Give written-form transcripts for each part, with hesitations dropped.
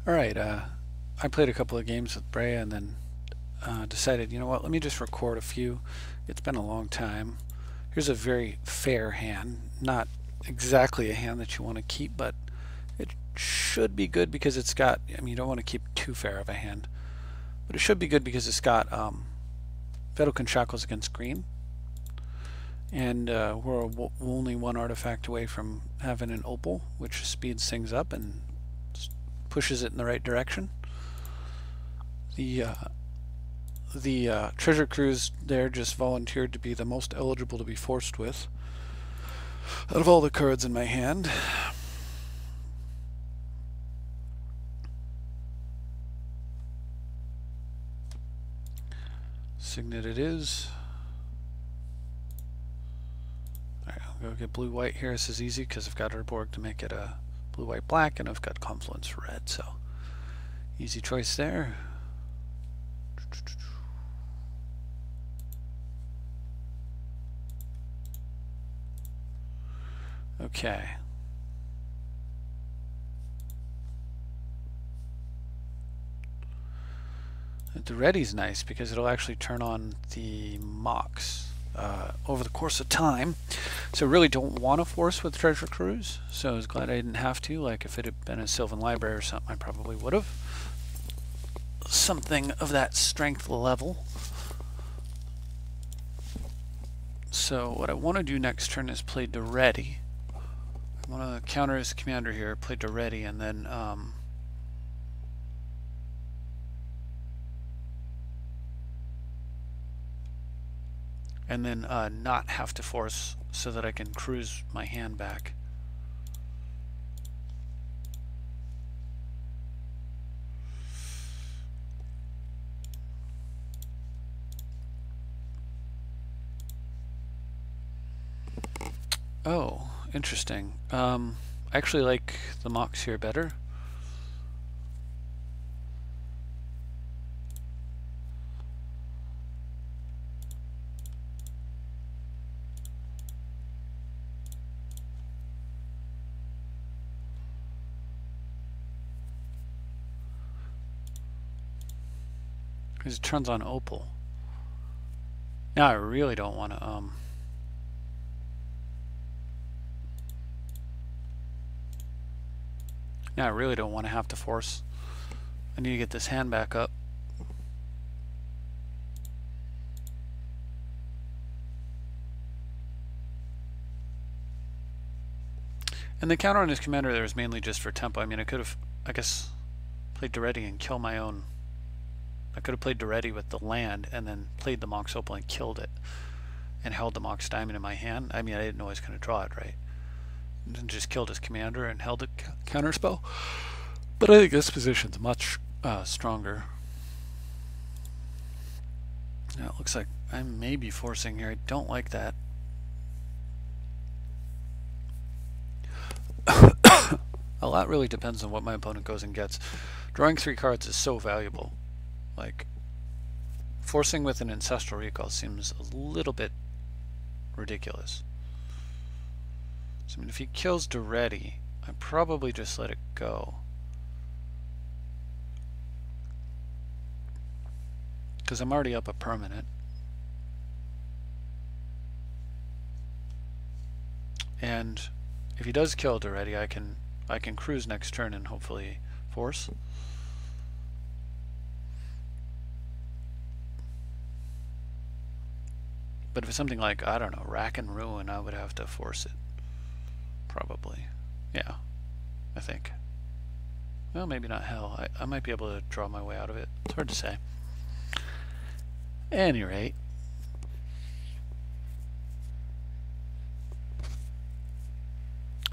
Alright, I played a couple of games with Breya and then decided, you know what, let me just record a few. It's been a long time. Here's a very fair hand. Not exactly a hand that you want to keep, but it should be good because it's got, I mean, you don't want to keep too fair of a hand. But it should be good because it's got Vedalken Shackles against green. And we're only one artifact away from having an opal, which speeds things up and pushes it in the right direction. The treasure cruise there just volunteered to be the most eligible to be forced with out of all the cards in my hand. Signet it is. Alright, I'll go get blue-white here. This is easy because I've got Urborg to make it a blue-white-black, and I've got Confluence red, so easy choice there. Okay. The ready's nice because it'll actually turn on the mocks over the course of time. So really don't want to force with Treasure Cruise. So I was glad I didn't have to. Like if it had been a Sylvan Library or something, I probably would have. Something of that strength level. So what I want to do next turn is play Ready. I want to counter his commander here, play Ready, and then not have to force so that I can cruise my hand back. Oh, interesting. I actually like the mocks here better. Because it turns on opal. Now I really don't want to now I really don't want to have to force. I need to get this hand back up. And the counter on his commander there is mainly just for tempo. I mean, I could have, I guess, played Ready and kill my own. I could have played Ready with the land and then played the Mox Opal and killed it and held the Mox Diamond in my hand. I mean, I didn't know I was going to draw it, right? And then just killed his commander and held a counterspell. But I think this position's much stronger. Now it looks like I may be forcing here. I don't like that. A lot really depends on what my opponent goes and gets. Drawing 3 cards is so valuable. Like, forcing with an Ancestral Recall seems a little bit ridiculous. So I mean, if he kills Ready, I probably just let it go. Because I'm already up a permanent. And if he does kill Ready, I can cruise next turn and hopefully force. But if it's something like, I don't know, Rack and Ruin, I would have to force it. Probably. Yeah, I think. Well, maybe not Hell. I might be able to draw my way out of it. It's hard to say. At any rate.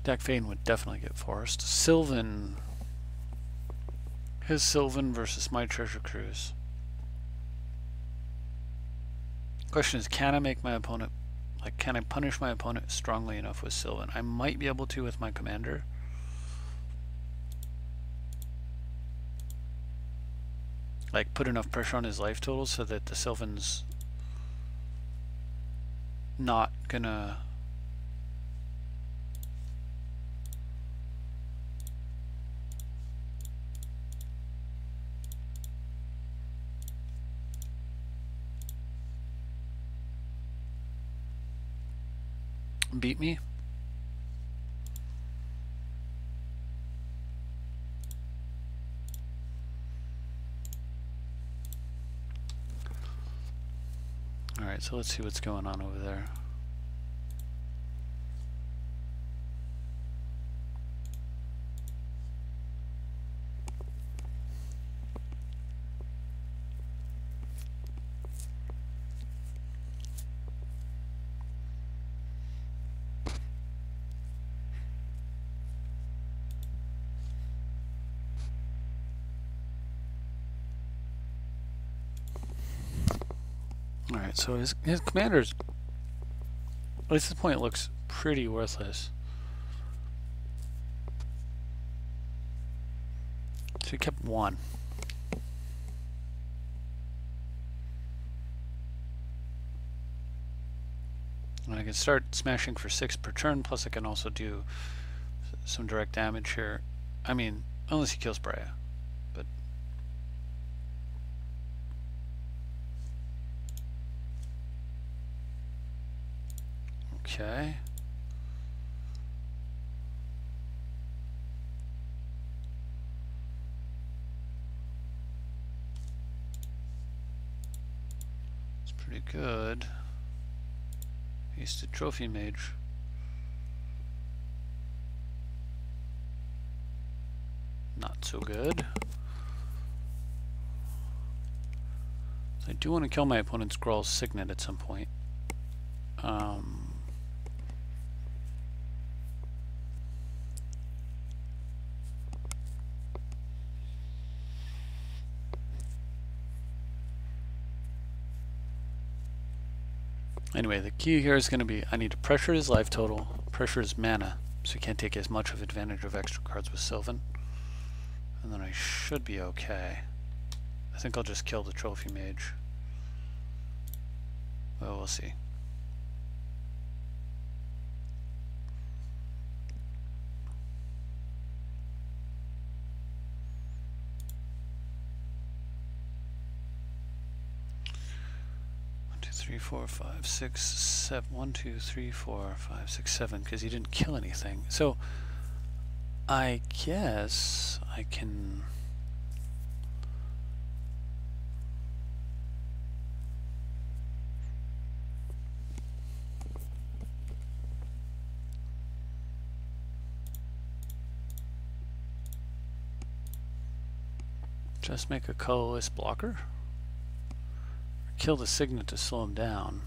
Dak Fane would definitely get forced. Sylvan. His Sylvan versus my Treasure Cruise. Question is, can I make my opponent, like, can I punish my opponent strongly enough with Sylvan? I might be able to with my commander. Like, put enough pressure on his life total so that the Sylvan's not gonna beat me. Alright, so let's see what's going on over there. Alright, so his commander's, at least this point, looks pretty worthless. So he kept one. And I can start smashing for 6 per turn, plus I can also do some direct damage here. I mean, unless he kills Breya. But okay. It's pretty good. He's the trophy mage. Not so good. So I do want to kill my opponent's Grall's Signet at some point. Anyway, the key here is going to be I need to pressure his life total, pressure his mana, so he can't take as much of advantage of extra cards with Sylvan. And then I should be okay. I think I'll just kill the trophy mage. Well, we'll see. Three, four, five, six, seven. 1, 2, 3, 4, 5, 6, 7. Because he didn't kill anything. So I guess I can. Just make a colorless blocker. Kill the Signet to slow him down.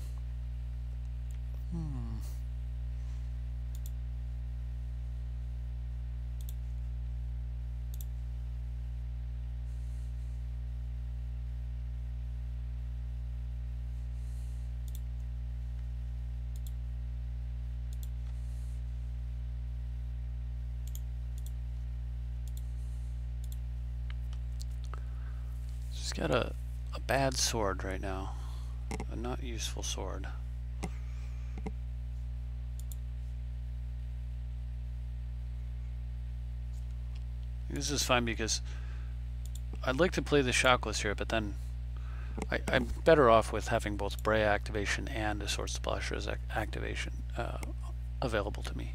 He's got a bad sword right now. A not useful sword. This is fine because I'd like to play the Shockless here, but then I'm better off with having both Breya activation and a Sword Splasher's activation available to me.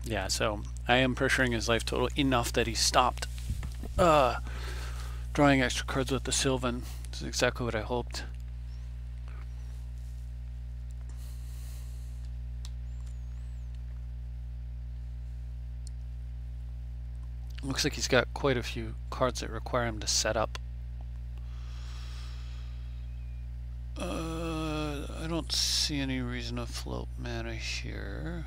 Yeah, so I am pressuring his life total enough that he stopped drawing extra cards with the Sylvan. This is exactly what I hoped. Looks like he's got quite a few cards that require him to set up. I don't see any reason to float mana here.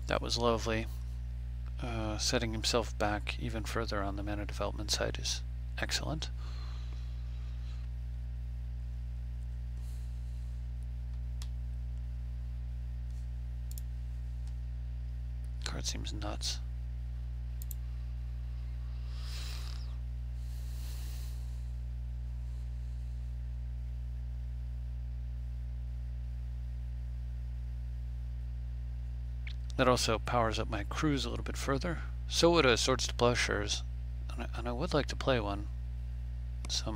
That was lovely. Setting himself back even further on the mana development side is excellent. That seems nuts. That also powers up my cruise a little bit further. So would a Swords to Plowshares, and I would like to play one. But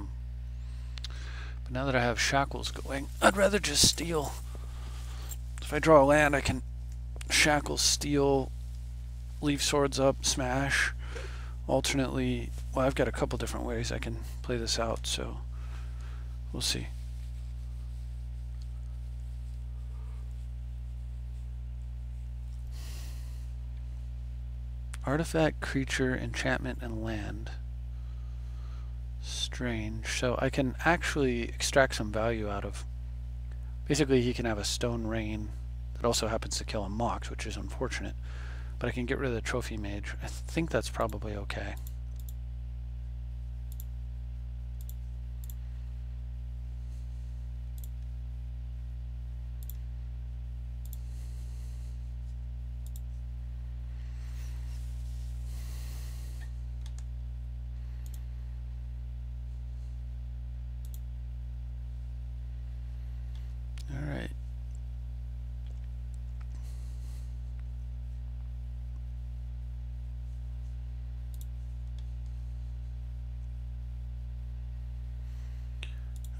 now that I have shackles going, I'd rather just steal. If I draw a land, I can shackle, steal, leave swords up, smash. Alternately, well, I've got a couple different ways I can play this out, so we'll see. Artifact, creature, enchantment, and land. Strange. So I can actually extract some value out of... Basically, he can have a stone rain that also happens to kill a mox, which is unfortunate. But I can get rid of the trophy mage. I think that's probably okay.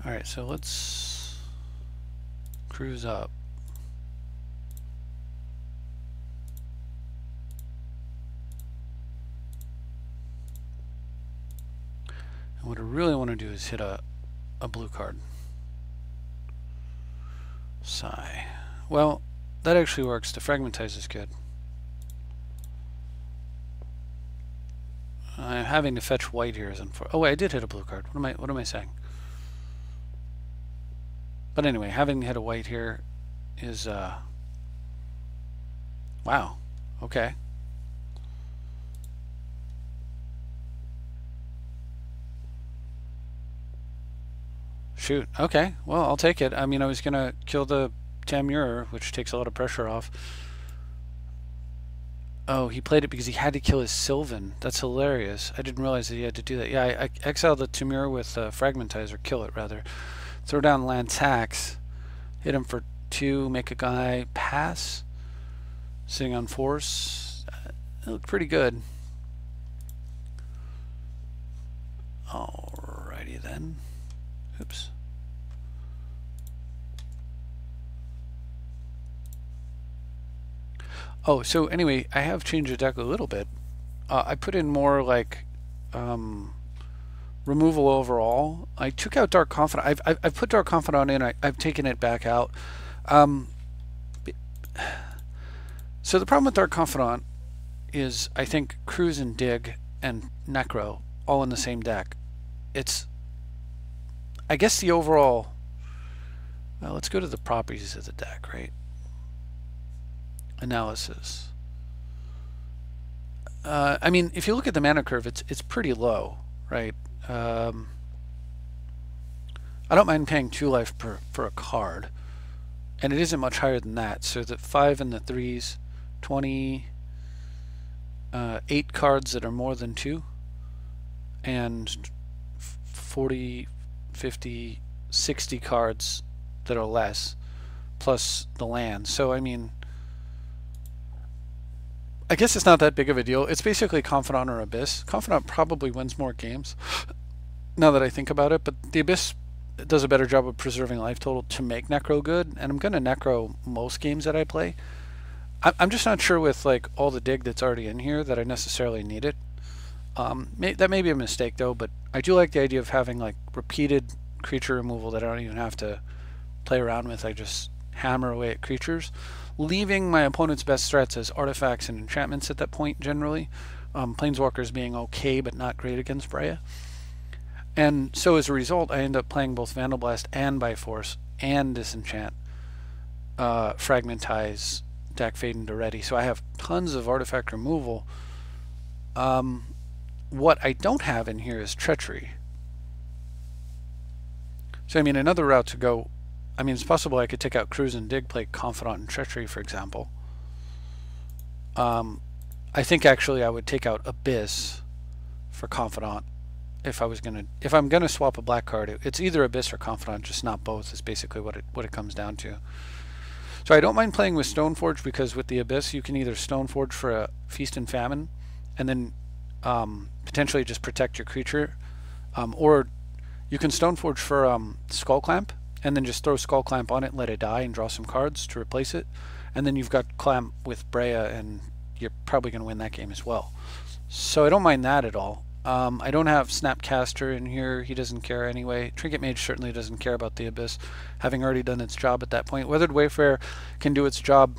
Alright, so let's cruise up. And what I really want to do is hit a blue card. Sigh. Well, that actually works. The Fragmentize is good. I'm having to fetch white here is unfortunate. Oh wait, I did hit a blue card. What am I saying? But anyway, having hit a white here is wow. Okay. Shoot. Okay. Well, I'll take it. I mean, I was gonna kill the Tamur, which takes a lot of pressure off. Oh, he played it because he had to kill his Sylvan. That's hilarious. I didn't realize that he had to do that. Yeah, I exiled the Tamur with Fragmentize, or kill it rather. Throw down land tax, hit him for 2, make a guy pass, sitting on force. It looked pretty good. Alrighty then. Oops. Oh, so anyway, I have changed the deck a little bit. I put in more like removal overall. I took out Dark Confidant. I've put Dark Confidant in. I've taken it back out. So the problem with Dark Confidant is I think Cruise and Dig and Necro all in the same deck. It's, I guess the overall, well, let's go to the properties of the deck, right? Analysis. I mean, if you look at the mana curve, it's pretty low, right? I don't mind paying 2 life for a card, and it isn't much higher than that. So the 5 and the 3s, 20, 8 cards that are more than 2, and 40, 50, 60 cards that are less, plus the land. So I mean, I guess it's not that big of a deal. It's basically Confidant or Abyss. Confidant probably wins more games, now that I think about it, but the Abyss does a better job of preserving life total to make Necro good, and I'm going to Necro most games that I play. I'm just not sure with like all the dig that's already in here that I necessarily need it. That may be a mistake though, but I do like the idea of having like repeated creature removal that I don't even have to play around with. I just hammer away at creatures, leaving my opponent's best threats as artifacts and enchantments at that point generally. Planeswalkers being okay but not great against Breya. And so as a result, I end up playing both Vandal Blast and by Force and Disenchant, Fragmentize, Dack Fade into Ready. So I have tons of artifact removal. What I don't have in here is Treachery. So I mean, another route to go, I mean, it's possible I could take out Cruise and Dig, play Confidant and Treachery, for example. I think actually I would take out Abyss for Confidant if I'm gonna swap a black card. It's either Abyss or Confidant, just not both. Is basically what it comes down to. So I don't mind playing with Stoneforge because with the Abyss you can either Stoneforge for a Feast and Famine, and then potentially just protect your creature, or you can Stoneforge for Skull Clamp, and then just throw Skull Clamp on it, let it die, and draw some cards to replace it, and then you've got Clamp with Breya, and you're probably going to win that game as well. So I don't mind that at all. I don't have Snapcaster in here. He doesn't care anyway. Trinket Mage certainly doesn't care about the Abyss, having already done its job at that point. Weathered Wayfarer can do its job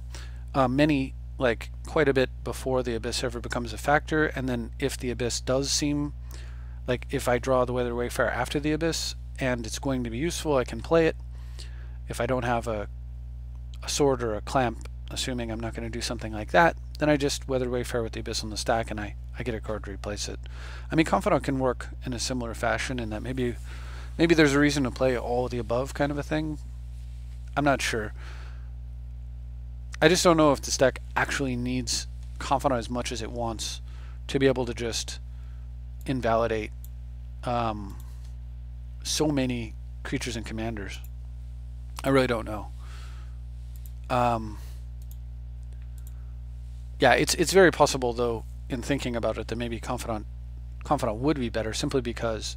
quite a bit before the Abyss ever becomes a factor, and then if the Abyss does seem like, if I draw the Weathered Wayfarer after the Abyss and it's going to be useful, I can play it. If I don't have a sword or a clamp, assuming I'm not going to do something like that, then I just Weathered Wayfarer with the Abyss on the stack and I get a card to replace it. I mean, Confidant can work in a similar fashion in that maybe there's a reason to play all of the above kind of a thing. I'm not sure. I just don't know if this deck actually needs Confidant as much as it wants to be able to just invalidate so many creatures and commanders. I really don't know. Yeah, it's very possible though, in thinking about it, that maybe Confidant would be better, simply because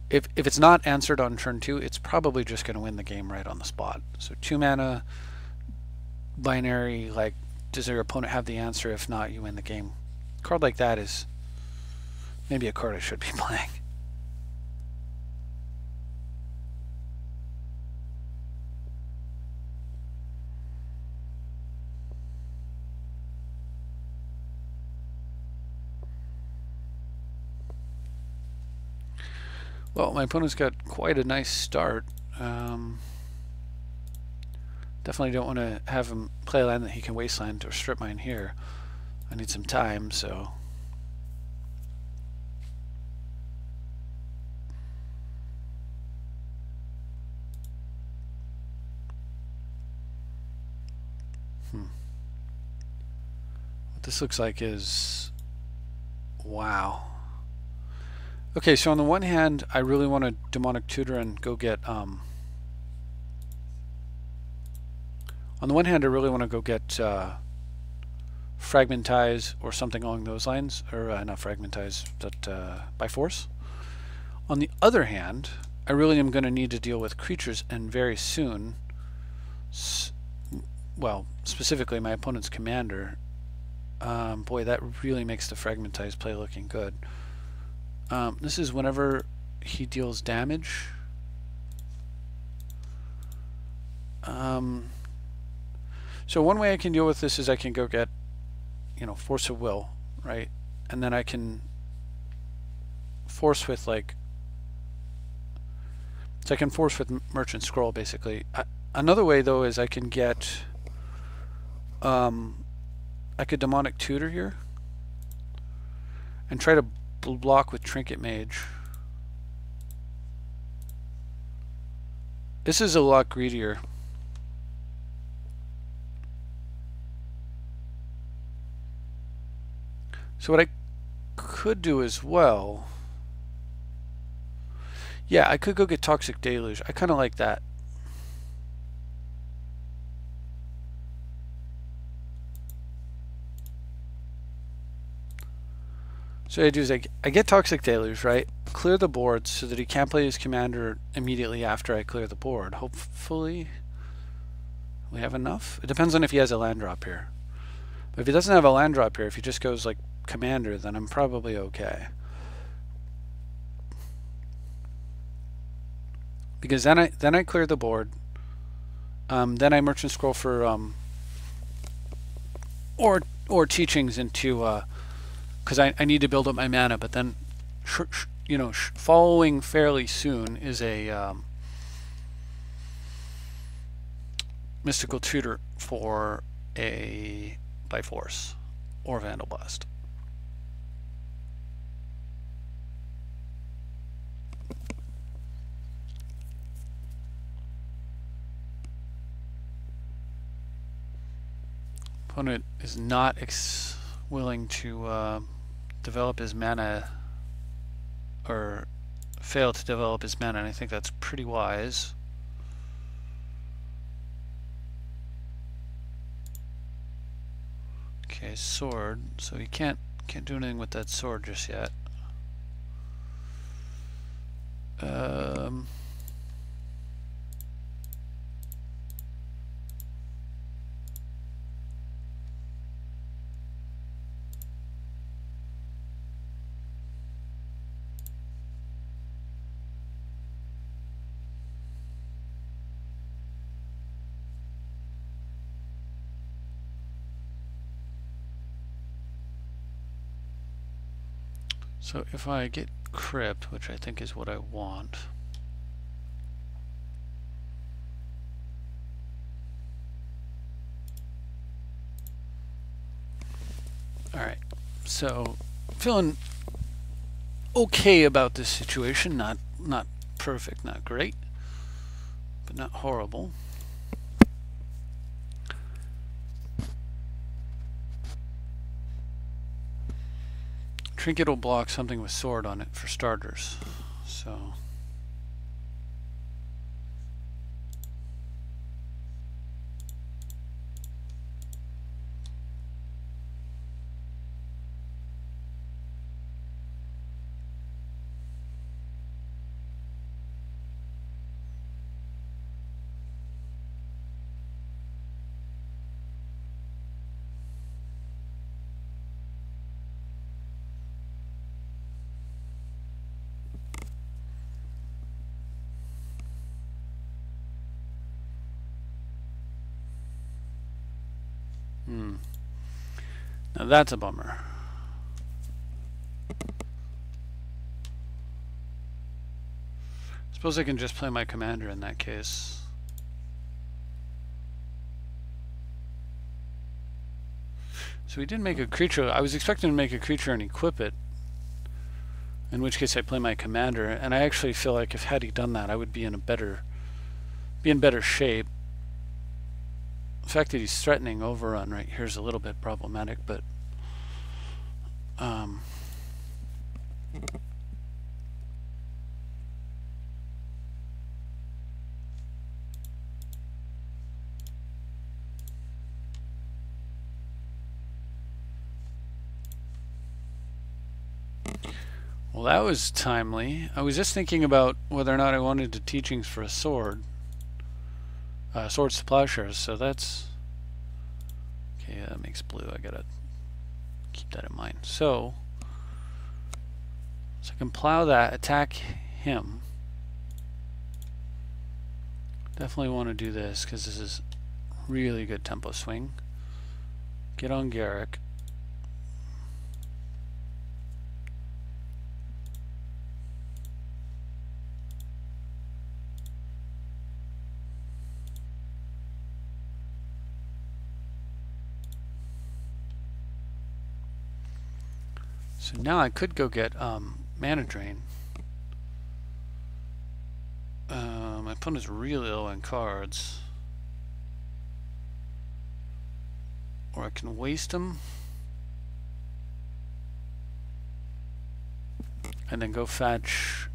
if it's not answered on turn 2, it's probably just going to win the game right on the spot. So 2 mana binary, like, does your opponent have the answer? If not, you win the game. A card like that is maybe a card I should be playing. Well, my opponent's got quite a nice start. Definitely don't want to have him play a land that he can wasteland or strip mine here. I need some time, so... What this looks like is... Wow. Okay, so on the one hand, I really want to Demonic Tutor and go get... On the one hand, I really want to go get Fragmentize or something along those lines. Or not Fragmentize, but by force. On the other hand, I really am going to need to deal with creatures, and very soon. Well, specifically my opponent's commander. Boy, that really makes the Fragmentize play looking good. This is whenever he deals damage. So one way I can deal with this is I can go get, Force of Will, right? And then I can force with, like... So I can force with Merchant Scroll, basically. Another way, though, is I can get... I could Demonic Tutor here and try to block with Trinket Mage. This is a lot greedier. So what I could do as well... Yeah, I could go get Toxic Deluge. I kind of like that. So what I do is I get Toxic Deluge, right? Clear the board so that he can't play his commander immediately after I clear the board. Hopefully we have enough. It depends on if he has a land drop here. But if he doesn't have a land drop here, if he just goes like commander, then I'm probably okay. Because then I clear the board. Then I Merchant Scroll for or Teachings into because I need to build up my mana. But then following fairly soon is a Mystical Tutor for a by force or Vandal Blast. Opponent is not willing to develop his mana, or fail to develop his mana, and I think that's pretty wise. Okay, sword. So he can't do anything with that sword just yet. So if I get Crypt, which I think is what I want, alright, so feeling okay about this situation, not perfect, not great, but not horrible. Trinket will block something with sword on it for starters, so now that's a bummer. Suppose I can just play my commander in that case. So we did make a creature. I was expecting to make a creature and equip it, in which case I play my commander, and I actually feel like if had he done that, I would be in better shape. The fact that he's threatening overrun right here is a little bit problematic, but well, that was timely. I was just thinking about whether or not I wanted the teachings for a sword. Swords to plowshares, so that's okay. That makes blue. I gotta keep that in mind. So I can plow that, attack him. Definitely want to do this because this is really good tempo swing. Get on Garrick. So now I could go get mana drain. My opponent's really low on cards. Or I can waste them and then go fetch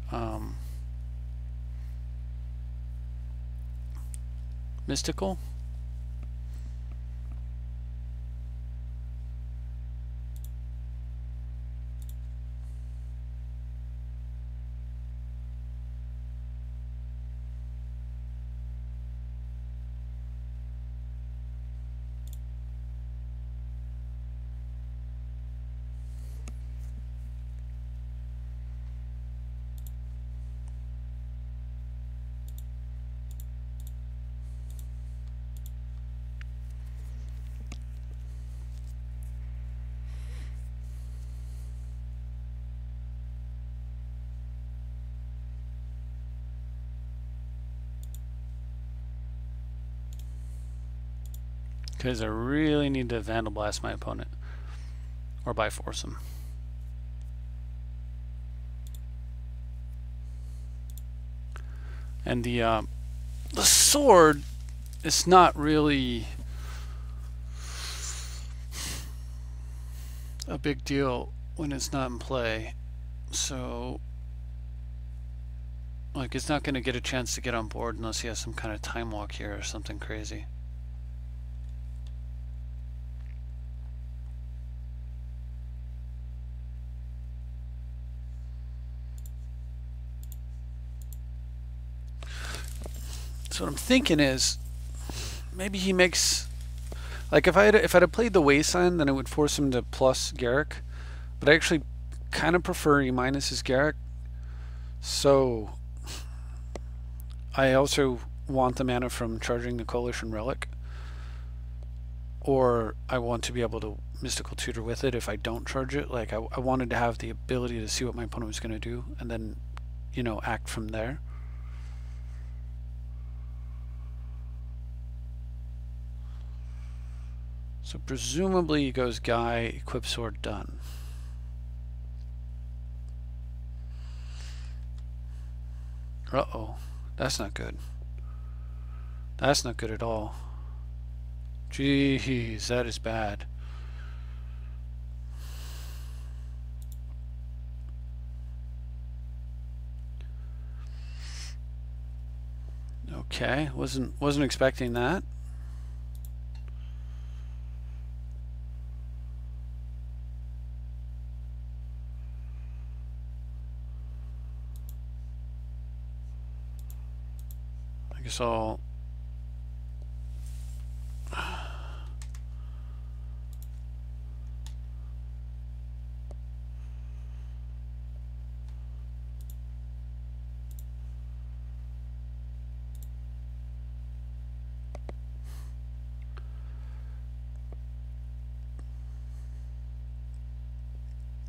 Mystical. Because I really need to Vandal Blast my opponent. Or Byforce him. And the sword is not really... a big deal when it's not in play. So, like, it's not going to get a chance to get on board unless he has some kind of time walk here or something crazy. So what I'm thinking is, maybe he makes, like, if I'd have played the Wasteland, then it would force him to plus Garrick. But I actually kind of prefer he minus his Garrick. So I also want the mana from charging the Coalition Relic. Or I want to be able to Mystical Tutor with it if I don't charge it. Like, I wanted to have the ability to see what my opponent was going to do and then, you know, act from there. So presumably he goes Guy, Equip Sword, done. Uh-oh. That's not good. That's not good at all. Jeez, that is bad. Okay, wasn't expecting that. I guess I'll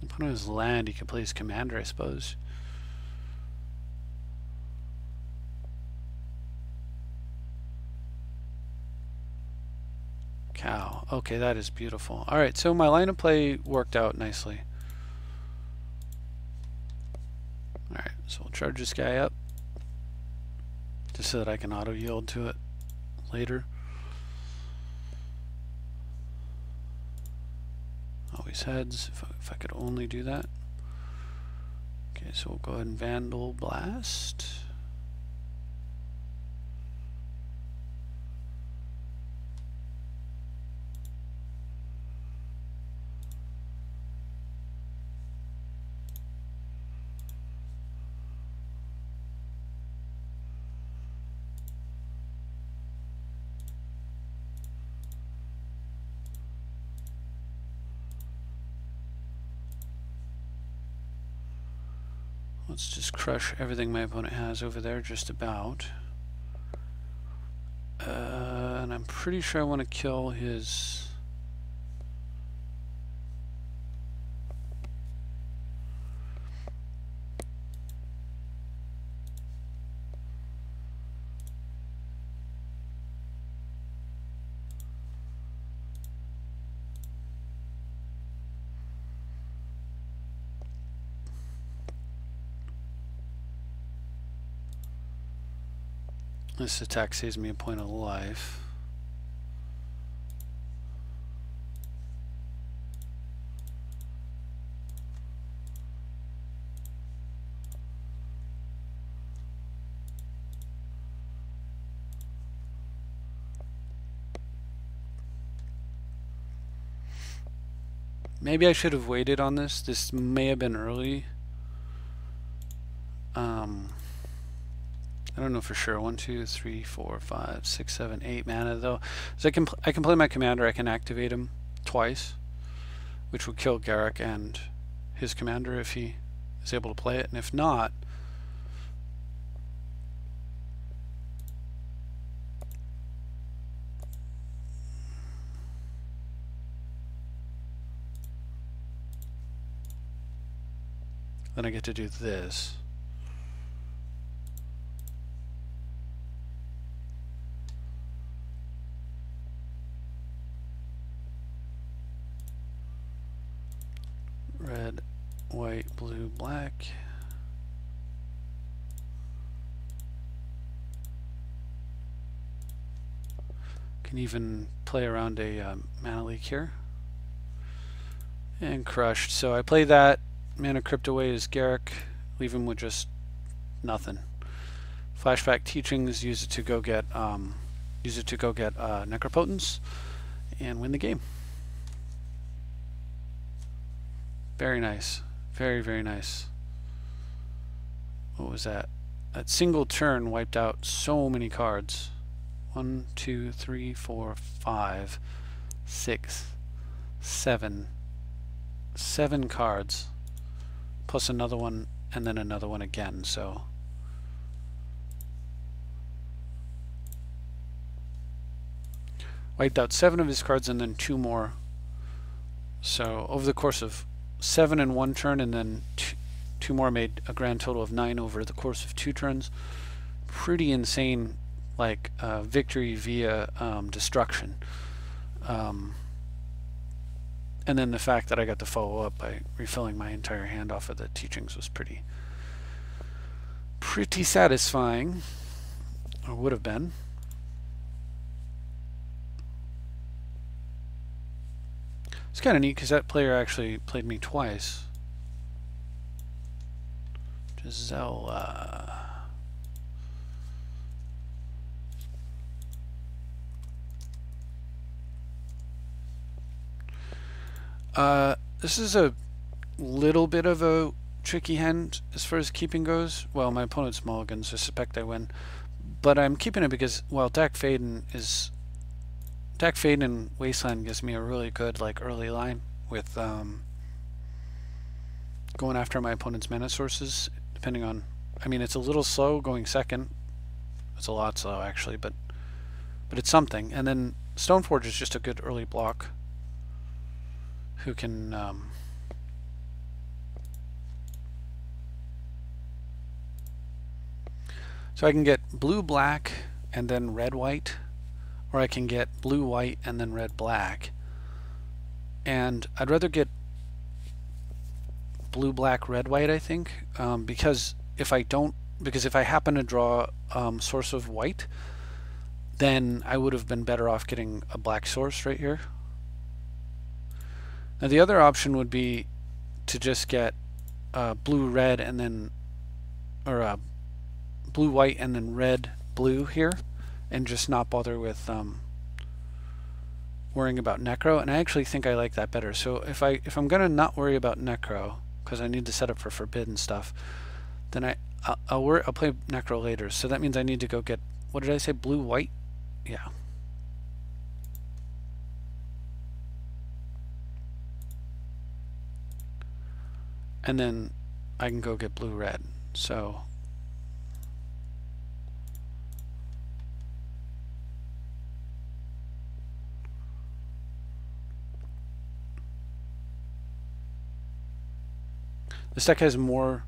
put on his land. He can play his commander, I suppose. Cow. Okay, that is beautiful. Alright, so my line of play worked out nicely. Alright, so we'll charge this guy up. Just so that I can auto yield to it later. Always heads, if I could only do that. Okay, so we'll go ahead and Vandal Blast. Let's just crush everything my opponent has over there, just about. And I'm pretty sure I want to kill his... This attack saves me a point of life. Maybe I should have waited on this. This may have been early. I don't know for sure. 1, 2, 3, 4, 5, 6, 7, 8 mana though. So I can play my commander. I can activate him twice, which would kill Garrick and his commander if he is able to play it, and if not, then I get to do this. Red, white, blue, black. Can even play around a mana leak here. And crushed. So I play that. Mana Crypt away is Garrick. Leave him with just nothing. Flashback Teachings. Use it to go get Necropotence and win the game. Very nice. Very, very nice. What was that? That single turn wiped out so many cards. 1, 2, 3, 4, 5, 6, 7. 7 cards. Plus another one and then another one again, so. Wiped out 7 of his cards and then 2 more. So over the course of 7 in 1 turn and then 2 more made a grand total of 9 over the course of 2 turns. Pretty insane, like victory via destruction. And then the fact that I got to follow up by refilling my entire hand off of the Teachings was pretty satisfying, or would have been. It's kind of neat because that player actually played me twice. Giselle. This is a little bit of a tricky hand as far as keeping goes. Well, my opponent's mulligans, so I suspect I win. But I'm keeping it because, well, Dak Faden and Wasteland gives me a really good like early line with going after my opponent's mana sources, depending on, I mean, it's a little slow going second. It's a lot slow actually, but it's something. And then Stoneforge is just a good early block who can so I can get blue black and then red white, or I can get blue white and then red black, and I'd rather get blue black red white, I think, because if I happen to draw source of white, then I would have been better off getting a black source right here. Now the other option would be to just get blue red and then, or blue white and then red blue here, and just not bother with worrying about Necro. And I actually think I like that better. So if I'm gonna not worry about Necro because I need to set up for forbidden stuff, then I'll play Necro later. So that means I need to go get, what did I say, blue white? Yeah. And then I can go get blue red. So this deck has more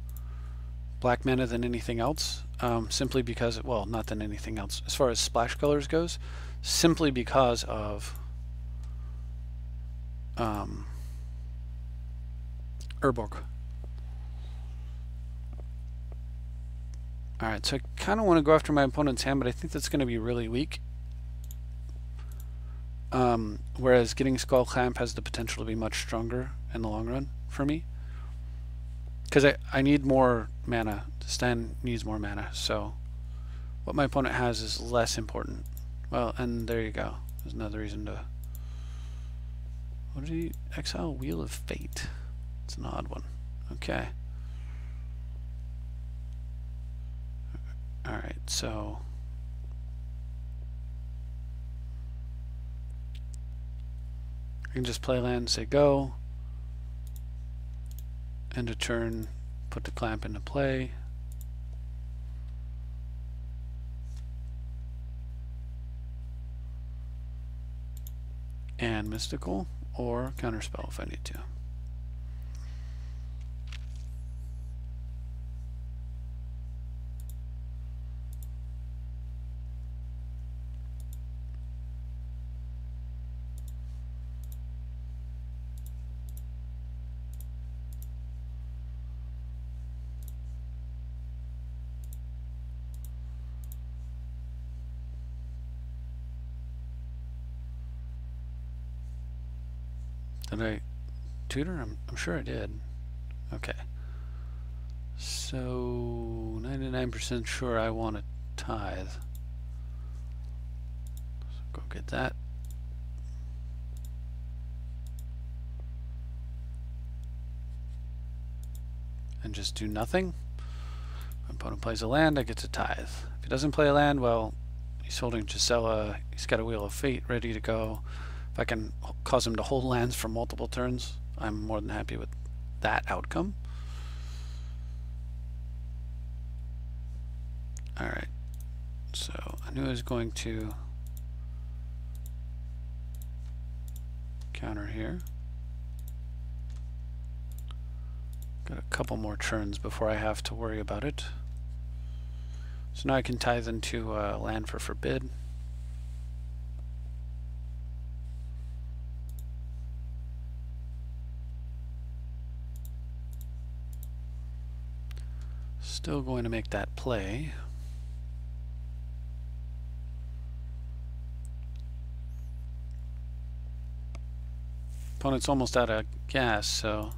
black mana than anything else, simply because, well, not than anything else, as far as splash colors goes, simply because of Urborg. Alright, so I kind of want to go after my opponent's hand, but I think that's going to be really weak. Whereas getting Skull Clamp has the potential to be much stronger in the long run for me. Because I need more mana. Stan needs more mana, so what my opponent has is less important. Well, and there you go. There's another reason to... What did he... Exile Wheel of Fate. It's an odd one. Okay. Alright, so... I can just play land, say go. End of turn, put the clamp into play. And mystical, or counterspell if I need to. tutor? I'm sure I did. Okay. So 99% sure I want a tithe. So go get that. And just do nothing. If opponent plays a land, I get to tithe. If he doesn't play a land, well, he's holding Gisela. He's got a Wheel of Fate ready to go. If I can cause him to hold lands for multiple turns, I'm more than happy with that outcome. Alright, so I knew I was going to counter here. Got a couple more turns before I have to worry about it. So now I can tithe into land for forbid. Still going to make that play. Opponent's almost out of gas, so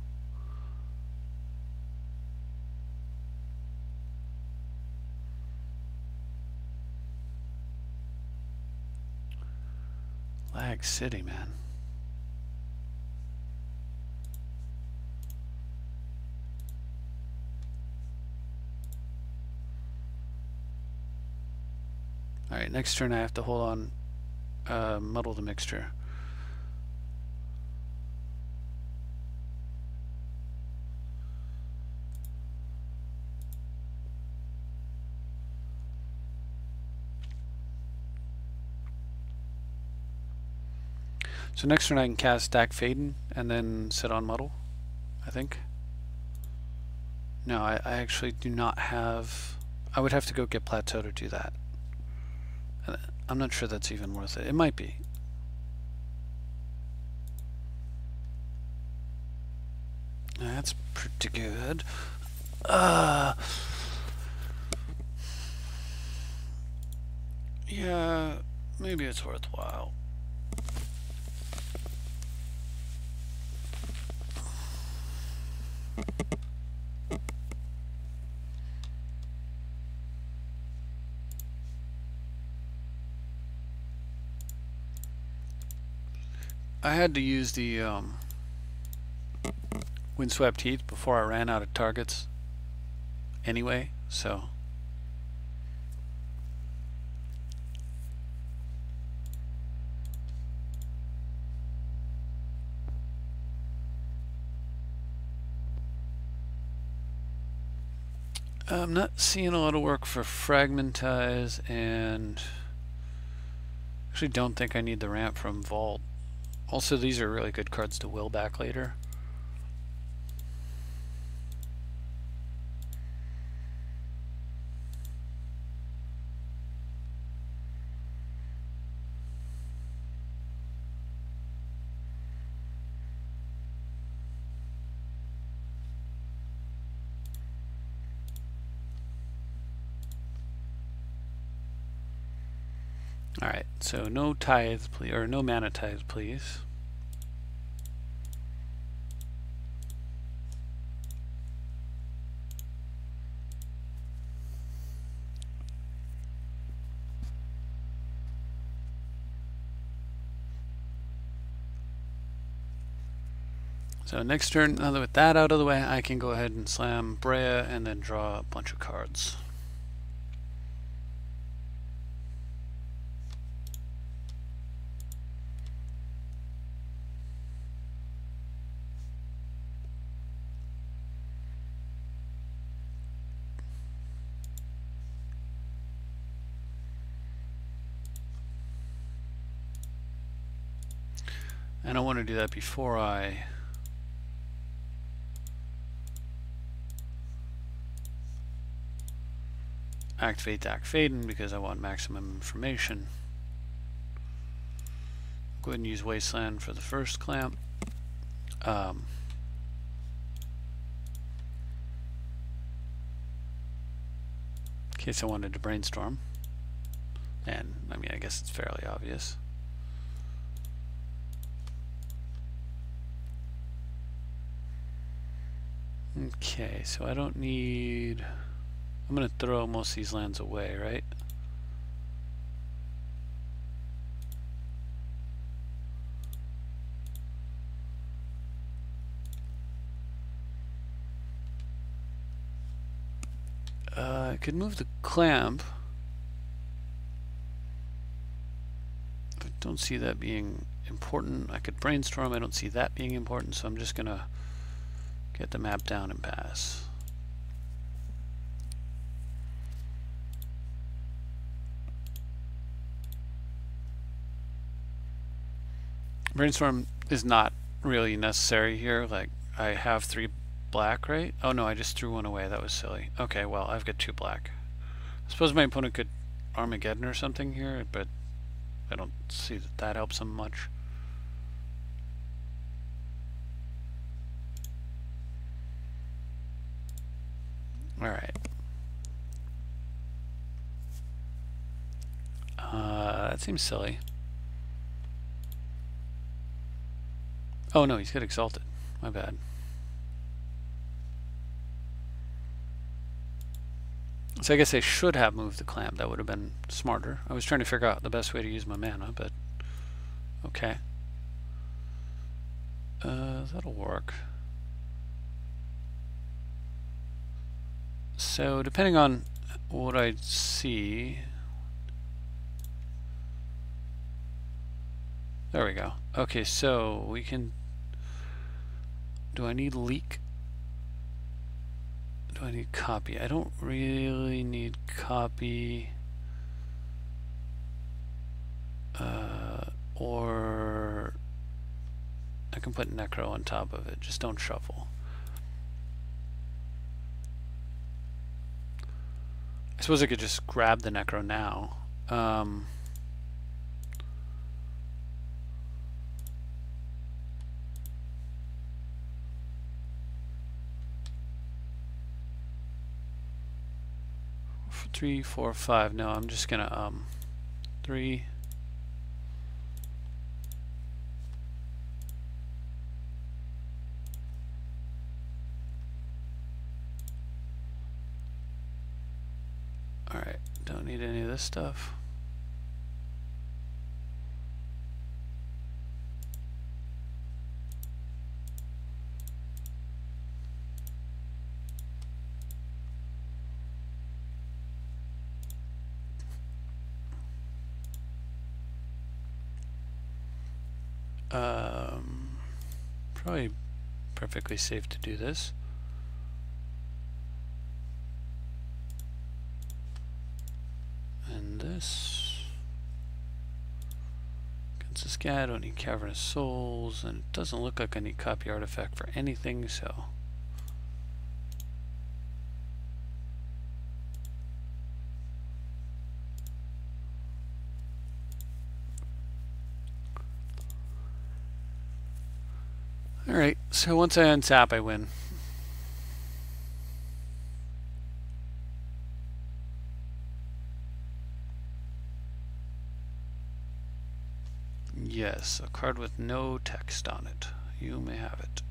Lag City, man. Alright, next turn I have to hold on, muddle the mixture. So next turn I can cast Stack Faden and then sit on Muddle, I think. No, I actually do not have... I would have to go get Plateau to do that. I'm not sure that's even worth it. It might be. That's pretty good. Yeah, maybe it's worthwhile. I had to use the Windswept Heath before I ran out of targets anyway, so I'm not seeing a lot of work for Fragmentize, and actually don't think I need the ramp from Vault. Also, these are really good cards to will back later. Alright, so no tithe, please, or no mana tithe, please. So next turn, now that with that out of the way, I can go ahead and slam Breya and then draw a bunch of cards. And I want to do that before I activate Stack Faden, because I want maximum information. Go ahead and use Wasteland for the first clamp. In case I wanted to brainstorm. And, I mean, I guess it's fairly obvious. Okay, so I don't need... I'm going to throw most of these lands away, right? I could move the clamp. I don't see that being important. I could brainstorm. I don't see that being important, so I'm just going to get the map down and pass. Brainstorm is not really necessary here. Like, I have 3 black, right? Oh no, I just threw one away. That was silly. Okay, well, I've got 2 black. I suppose my opponent could Armageddon or something here, but I don't see that that helps him much. Alright. That seems silly. Oh no, he's got Exalted. My bad. So I guess I should have moved the clamp. That would have been smarter. I was trying to figure out the best way to use my mana, but okay. That'll work. So depending on what I see... There we go. Okay, so we can... Do I need leak? Do I need copy? I don't really need copy. Or I can put Necro on top of it. Just don't shuffle. I suppose I could just grab the Necro now. Three, 4, 5. No, I'm just gonna 3. Alright, don't need any of this stuff. Probably perfectly safe to do this. And this. Against this guy, I don't need Cavernous Souls, and it doesn't look like I need Copy Artifact for anything, so. Alright, so once I untap, I win. Yes, a card with no text on it. You may have it.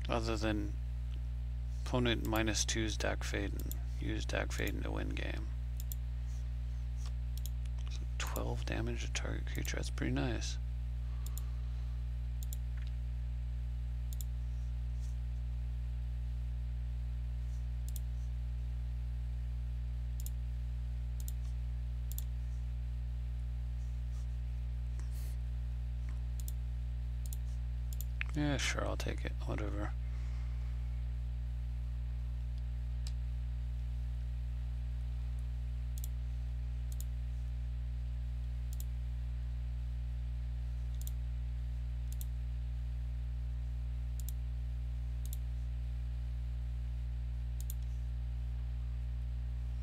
Other than opponent -2's Dack Fade and use Dack Fade to win game. So 12 damage to target creature, that's pretty nice. Yeah, sure, I'll take it. Whatever.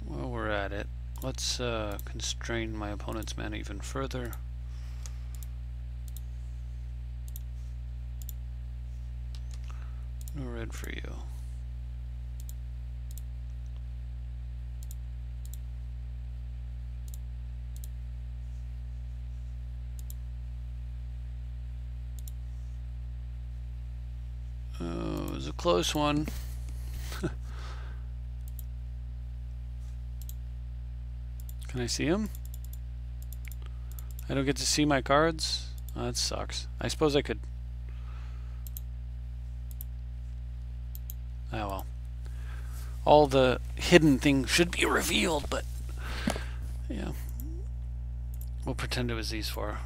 Well, we're at it. Let's constrain my opponent's mana even further. No red for you. was a close one. Can I see him? I don't get to see my cards? Oh, that sucks. I suppose I could... Oh well. All the hidden things should be revealed, but... yeah. We'll pretend it was these four.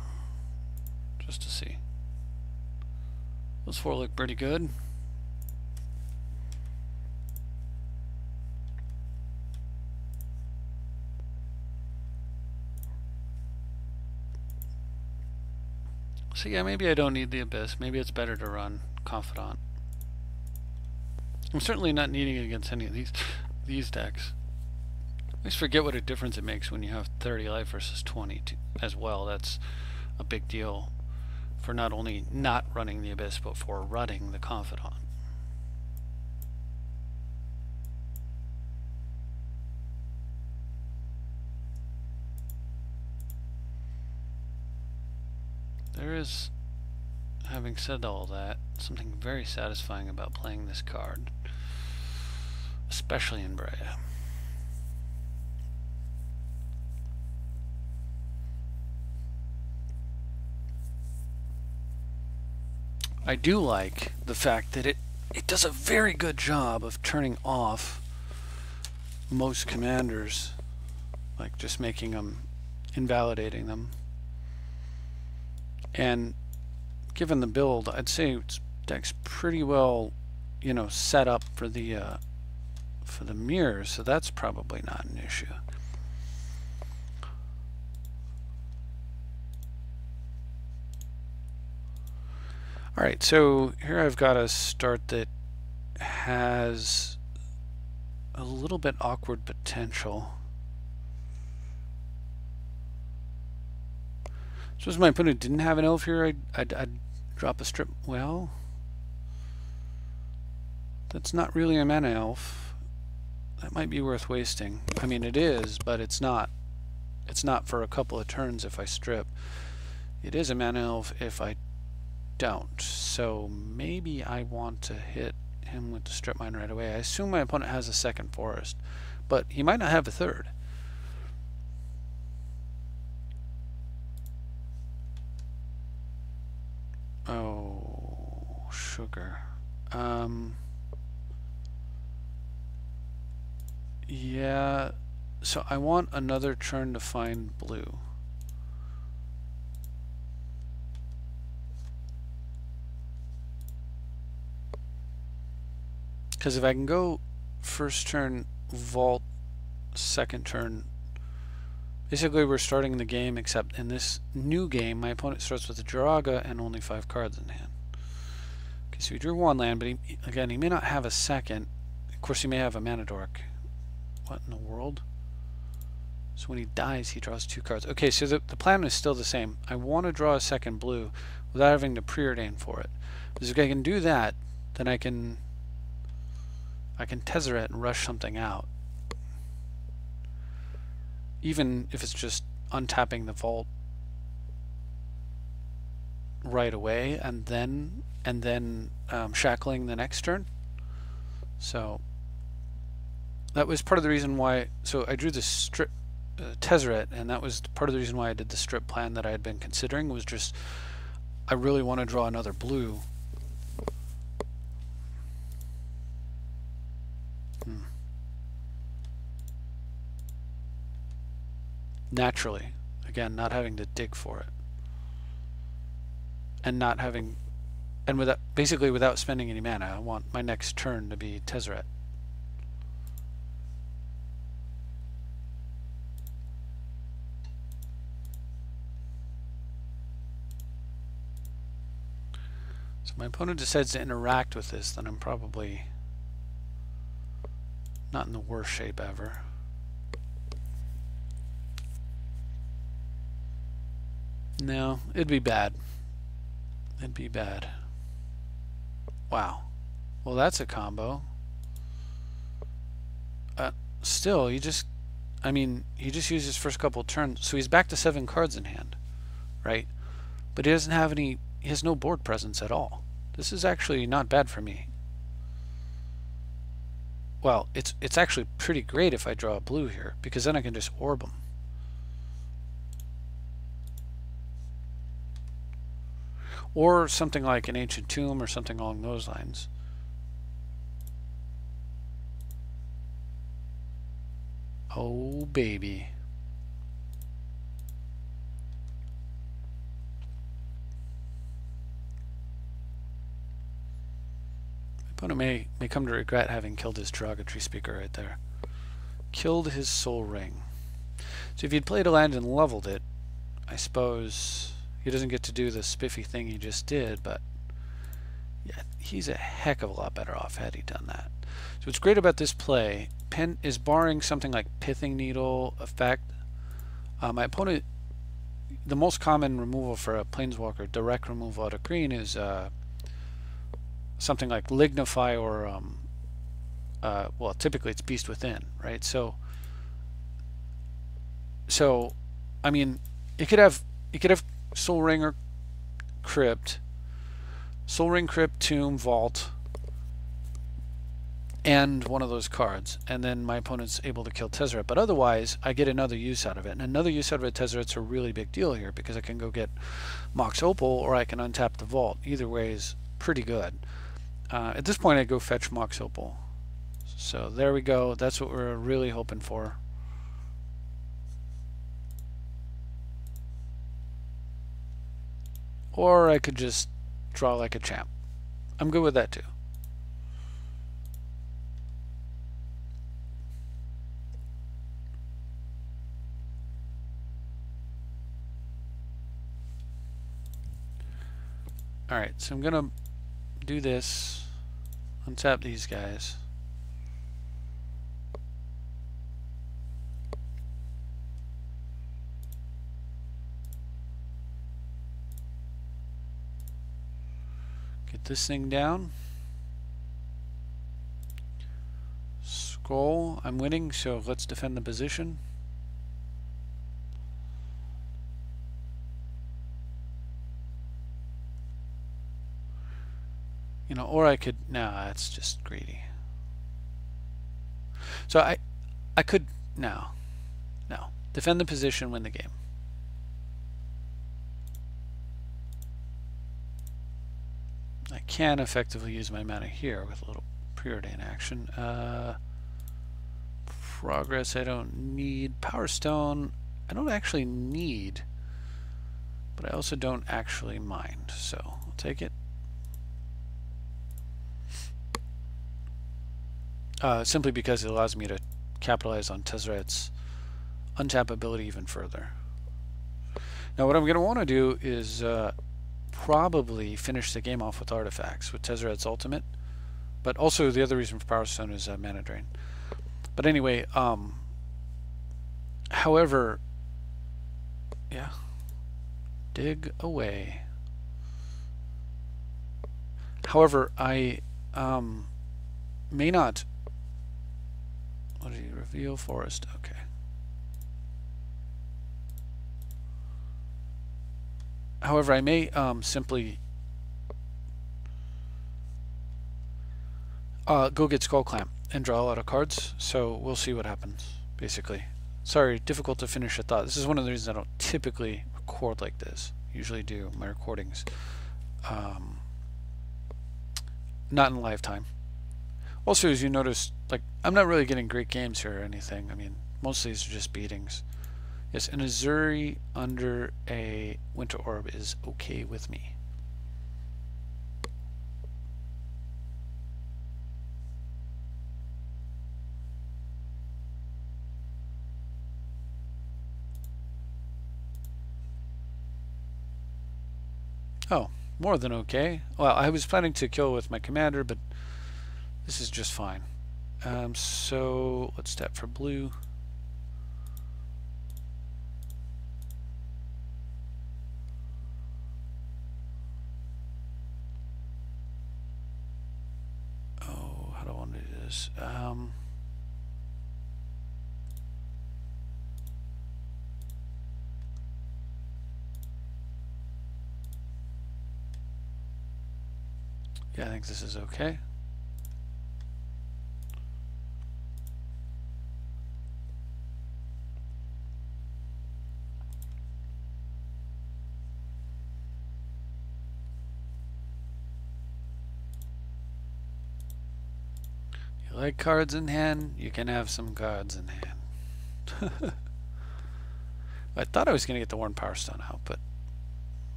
Just to see. Those four look pretty good. So yeah, maybe I don't need the Abyss. Maybe it's better to run Confidant. I'm certainly not needing it against any of these decks. I always forget what a difference it makes when you have 30 life versus 20 as well. That's a big deal for not only not running the Abyss, but for running the Confidant. There is, having said all that, something very satisfying about playing this card, especially in Breya. I do like the fact that it does a very good job of turning off most commanders, like just making them, invalidating them. And given the build, I'd say its deck's pretty well, you know, set up for the mirrors, so that's probably not an issue. Alright, so here I've got a start that has a little bit awkward potential. Suppose my opponent didn't have an elf here, I'd drop a strip. Well, that's not really a mana elf. That might be worth wasting. I mean, it is, but it's not. It's not for a couple of turns if I strip. It is a mana elf if I don't. So maybe I want to hit him with the strip mine right away. I assume my opponent has a second forest, but he might not have a third. Oh, sugar. Yeah, so I want another turn to find blue. Because if I can go first turn vault, second turn, basically we're starting the game, except in this new game my opponent starts with a Jiraga and only 5 cards in hand. Okay, so he drew 1 land, but he may not have a second. Of course he may have a mana dork. What in the world? So when he dies he draws 2 cards. Okay, so the plan is still the same. I want to draw a second blue without having to preordain for it. Because if I can do that, then I can Tezzeret and rush something out. Even if it's just untapping the vault right away and then shackling the next turn. So that was part of the reason why. So I drew the strip Tezzeret, and that was part of the reason why I did the strip plan that I had been considering. Was just I really want to draw another blue. Naturally, again, not having to dig for it, and not having, and without, basically without spending any mana. I want my next turn to be Tezzeret. So my opponent decides to interact with this, then I'm probably not in the worst shape ever. No, it'd be bad. It'd be bad. Wow. Well, that's a combo. Still, he just used his first couple turns, so he's back to 7 cards in hand, right? But he doesn't have any, he has no board presence at all. This is actually not bad for me. well, it's actually pretty great if I draw a blue here, because then I can just orb them. Or something like an ancient tomb or something along those lines. Oh, baby. My opponent may come to regret having killed his derogatory speaker right there. Killed his soul ring. So if he'd played a land and leveled it, I suppose he doesn't get to do the spiffy thing he just did, but yeah, he's a heck of a lot better off had he done that. So what's great about this play, Pen is barring something like Pithing Needle effect. My opponent, the most common removal for a Planeswalker, direct removal out of green, is something like Lignify or, well, typically it's Beast Within, right? So I mean, it could have Soul Ring or Crypt, Soul Ring, Crypt, Tomb, Vault, and one of those cards, and then my opponent's able to kill Tezzeret. But otherwise, I get another use out of it, and another use out of it, Tezzeret's a really big deal here, because I can go get Mox Opal, or I can untap the Vault. Either way is pretty good. At this point, I go fetch Mox Opal. So there we go. That's what we're really hoping for. Or I could just draw like a champ. I'm good with that too. Alright, so I'm gonna do this, untap these guys. Get this thing down. Scroll. I'm winning, so let's defend the position. You know, or I could, no, that's just greedy. So I could, no, defend the position, win the game. I can effectively use my mana here with a little preordain action. Progress I don't need. Power Stone I don't actually need, but I also don't actually mind, so I'll take it. Simply because it allows me to capitalize on Tezzeret's untap ability even further. Now what I'm going to want to do is probably finish the game off with artifacts, with Tezzeret's ultimate, but also the other reason for Power Stone is mana drain. But anyway, however, yeah, dig away. However, I may not. What did you reveal? Forest. Okay. However, I may simply go get Skull Clamp and draw a lot of cards. So we'll see what happens. Basically, sorry, difficult to finish a thought. This is one of the reasons I don't typically record like this. Usually do my recordings not in live time. Also, as you notice, like, I'm not really getting great games here or anything. I mean, most of these are just beatings. Yes, an Azuri under a Winter Orb is okay with me. Oh, more than okay. Well, I was planning to kill with my commander, but this is just fine. So let's tap for blue. Oh, how do I want to do this? Yeah, I think this is okay. like cards in hand, you can have some cards in hand. I thought I was going to get the Worn Power Stone out, but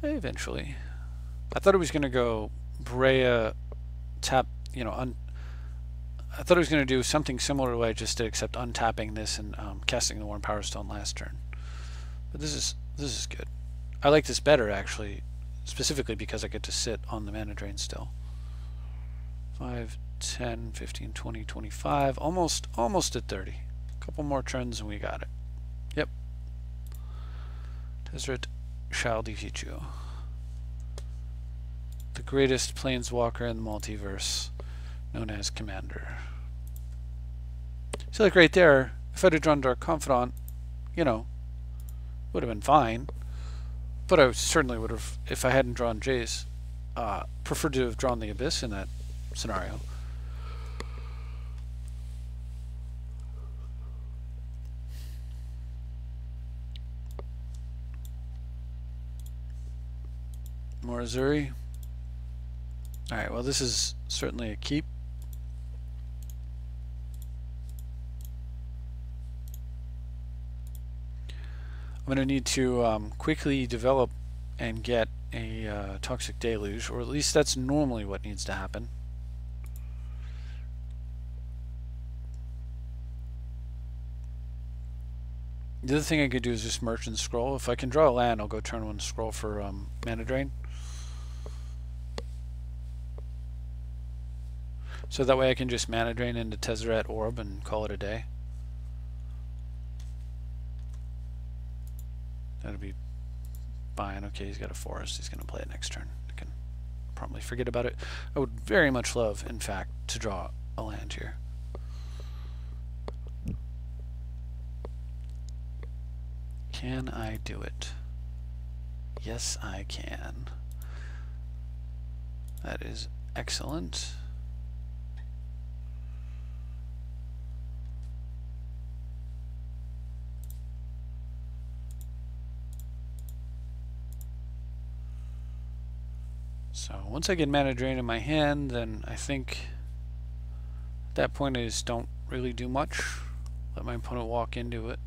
eventually. I thought it was going to go Breya tap, you know, I thought it was going to do something similar to what I just did, except untapping this and casting the Worn Power Stone last turn. But this is good. I like this better, actually, specifically because I get to sit on the mana drain still. 5, 10, 15, 20, 25, almost at 30. A couple more turns and we got it. Yep. Tezzeret shall defeat you. The greatest planeswalker in the multiverse, known as Commander. So like right there, if I'd have drawn Dark Confidant, you know, would have been fine. But I certainly would have, if I hadn't drawn Jace, preferred to have drawn the Abyss in that scenario. More Azuri. Alright, well this is certainly a keep. I'm going to need to quickly develop and get a Toxic Deluge, or at least that's normally what needs to happen. The other thing I could do is just Merchant Scroll. If I can draw a land, I'll go turn 1 scroll for mana drain. So that way I can just mana drain into Tezzeret Orb and call it a day. That'd be fine. Okay, he's got a forest. He's going to play it next turn. I can probably forget about it. I would very much love, in fact, to draw a land here. Can I do it? Yes, I can. That is excellent. So once I get mana drain in my hand, then I think at that point I just don't really do much. Let my opponent walk into it.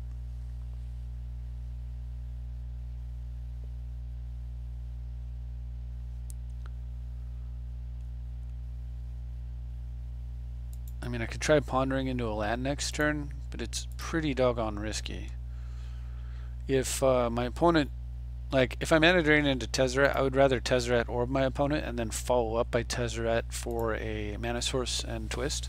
I mean, I could try pondering into a land next turn, but it's pretty doggone risky. If my opponent, like, if I mana drain into Tezzeret, I would rather Tezzeret Orb my opponent and then follow up by Tezzeret for a mana source and twist.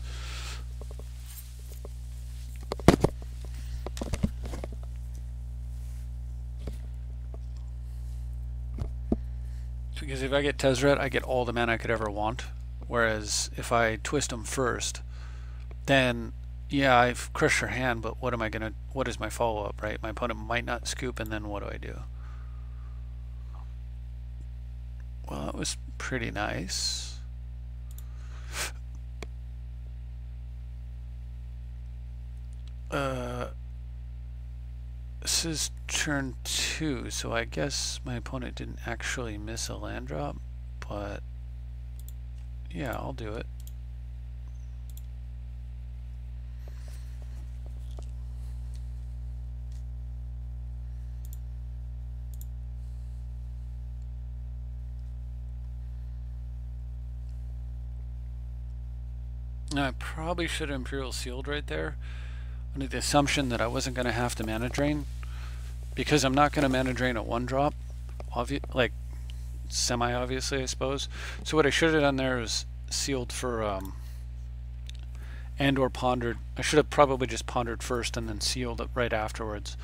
Because if I get Tezzeret, I get all the mana I could ever want. Whereas if I twist them first, then yeah, I've crushed her hand, but what am I gonna? What is my follow up, right? My opponent might not scoop, and then what do I do? Well, that was pretty nice. This is turn 2, so I guess my opponent didn't actually miss a land drop, but yeah, I'll do it. Now, I probably should have Imperial Sealed right there, under the assumption that I wasn't going to have to mana drain, because I'm not going to mana drain a 1-drop, like semi-obviously, I suppose. So what I should have done there is sealed for and or pondered. I should have probably just pondered first and then sealed it right afterwards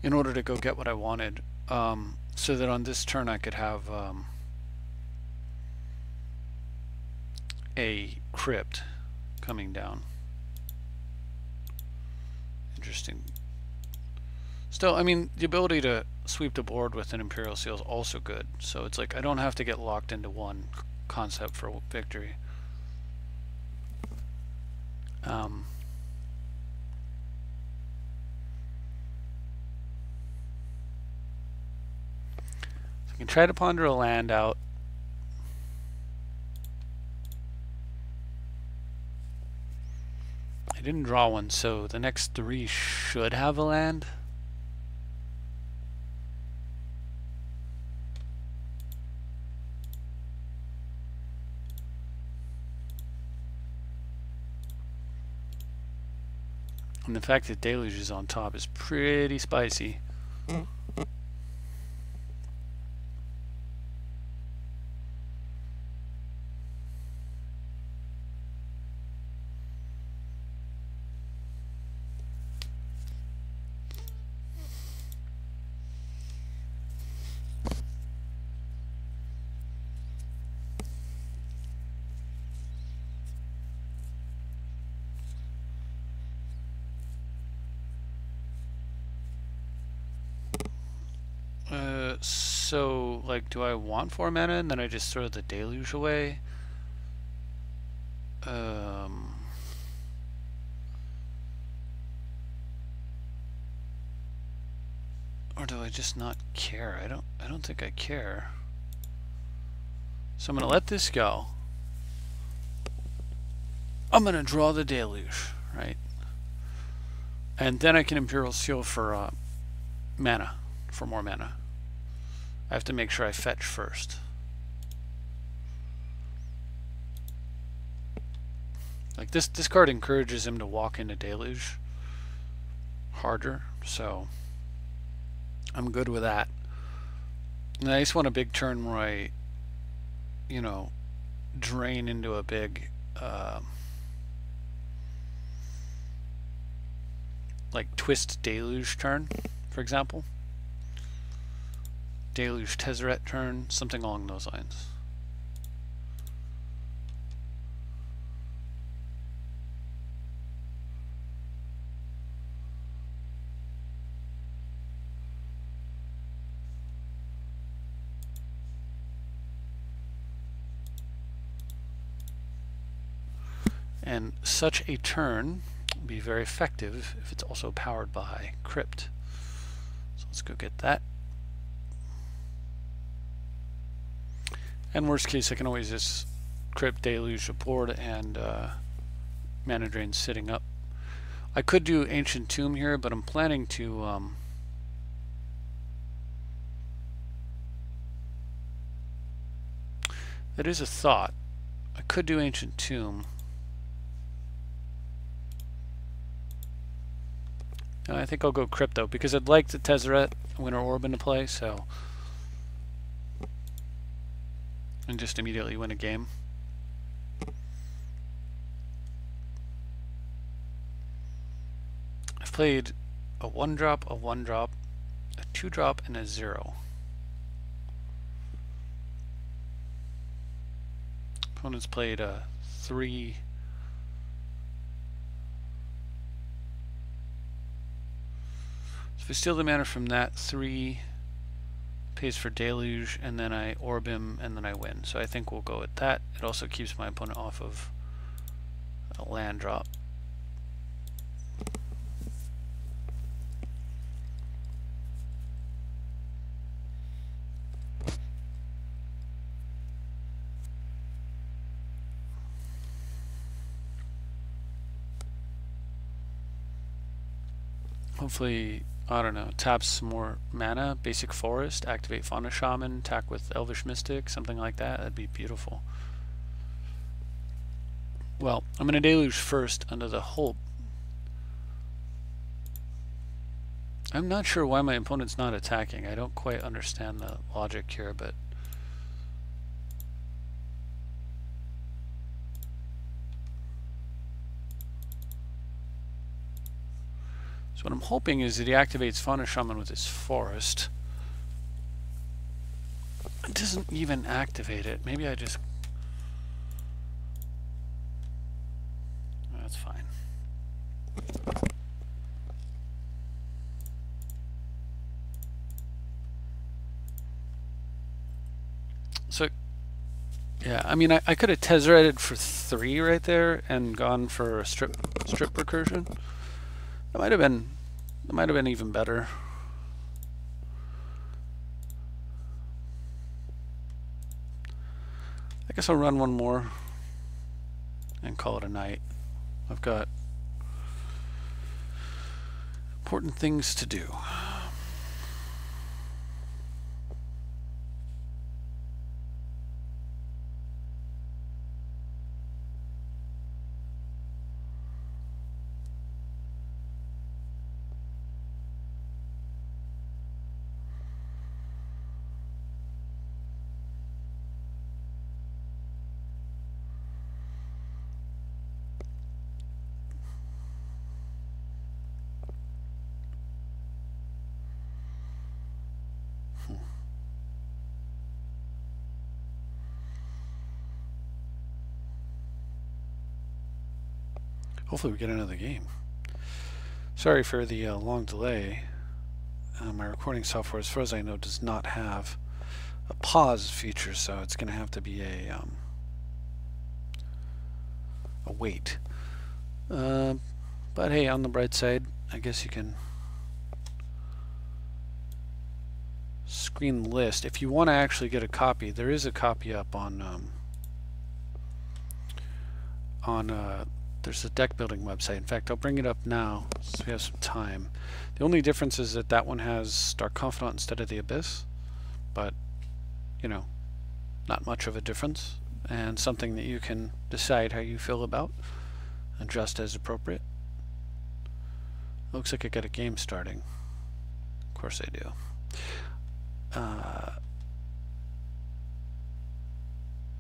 in order to go get what I wanted, so that on this turn I could have a crypt coming down. Interesting. Still, I mean, the ability to sweep the board with an Imperial Seal is also good. So it's like I don't have to get locked into one concept for victory. I can try to ponder a land out. didn't draw one, so the next 3 should have a land. And the fact that Deluge is on top is pretty spicy. So, like, do I want 4 mana and then I just throw the Deluge away? Or do I just not care? I don't think I care. So I'm gonna let this go. I'm gonna draw the Deluge, right? And then I can Imperial Seal for mana, for more mana. I have to make sure I fetch first. Like this card encourages him to walk into Deluge harder, so I'm good with that. And I just want a big turn where I, you know, drain into a big like twist Deluge turn, for example. Deluge Tezzeret turn, something along those lines. And such a turn will be very effective if it's also powered by Crypt. So let's go get that. And worst case, I can always just Crypt, Deluge the board, and Mana Drain sitting up. I could do Ancient Tomb here, but I'm planning to that is a thought. I could do Ancient Tomb. And I think I'll go Crypto because I'd like the Tezzeret Winter Orb into play, so and just immediately win a game. I've played a 1-drop, a 1-drop, a 2-drop, and a 0. Opponents played a 3. So if I steal the mana from that, 3 pays for Deluge, and then I orb him, and then I win. So I think we'll go with that. It also keeps my opponent off of a land drop. Hopefully, I don't know, taps some more mana, basic forest, activate Fauna Shaman, attack with Elvish Mystic, something like that. That'd be beautiful. Well, I'm going to Deluge first under the hope. I'm not sure why my opponent's not attacking. I don't quite understand the logic here, but so what I'm hoping is that he activates Fauna Shaman with his forest. It doesn't even activate it. Maybe I just... That's fine. So, yeah, I mean, I could have Tezzereted for 3 right there and gone for a strip recursion. That might have been even better. I guess I'll run one more and call it a night. I've got Important things to do. Hopefully we get another game. Sorry for the long delay. My recording software, as far as I know, does not have a pause feature, so it's going to have to be a wait. But hey, on the bright side, I guess you can screen list. If you want to actually get a copy, there is a copy up on there's a deck building website. In fact, I'll bring it up now so we have some time. The only difference is that that one has Dark Confidant instead of the Abyss, but you know, not much of a difference, and something that you can decide how you feel about, adjust as appropriate. Looks like I got a game starting. Of course I do.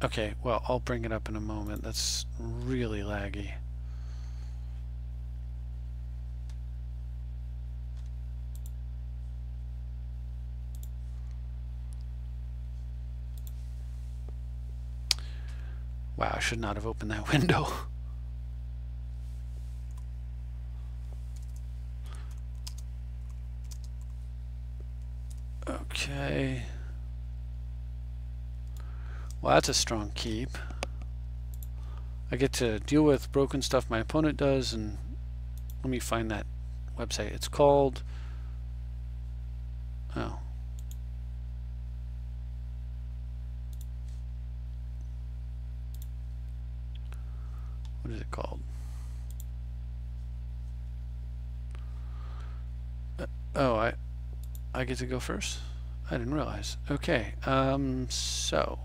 Okay, well, I'll bring it up in a moment. That's really laggy. Wow, I should not have opened that window. Okay. Well, that's a strong keep. I get to deal with broken stuff my opponent does, and let me find that website. It's called... oh. What is it called? Oh, I get to go first? I didn't realize. Okay, so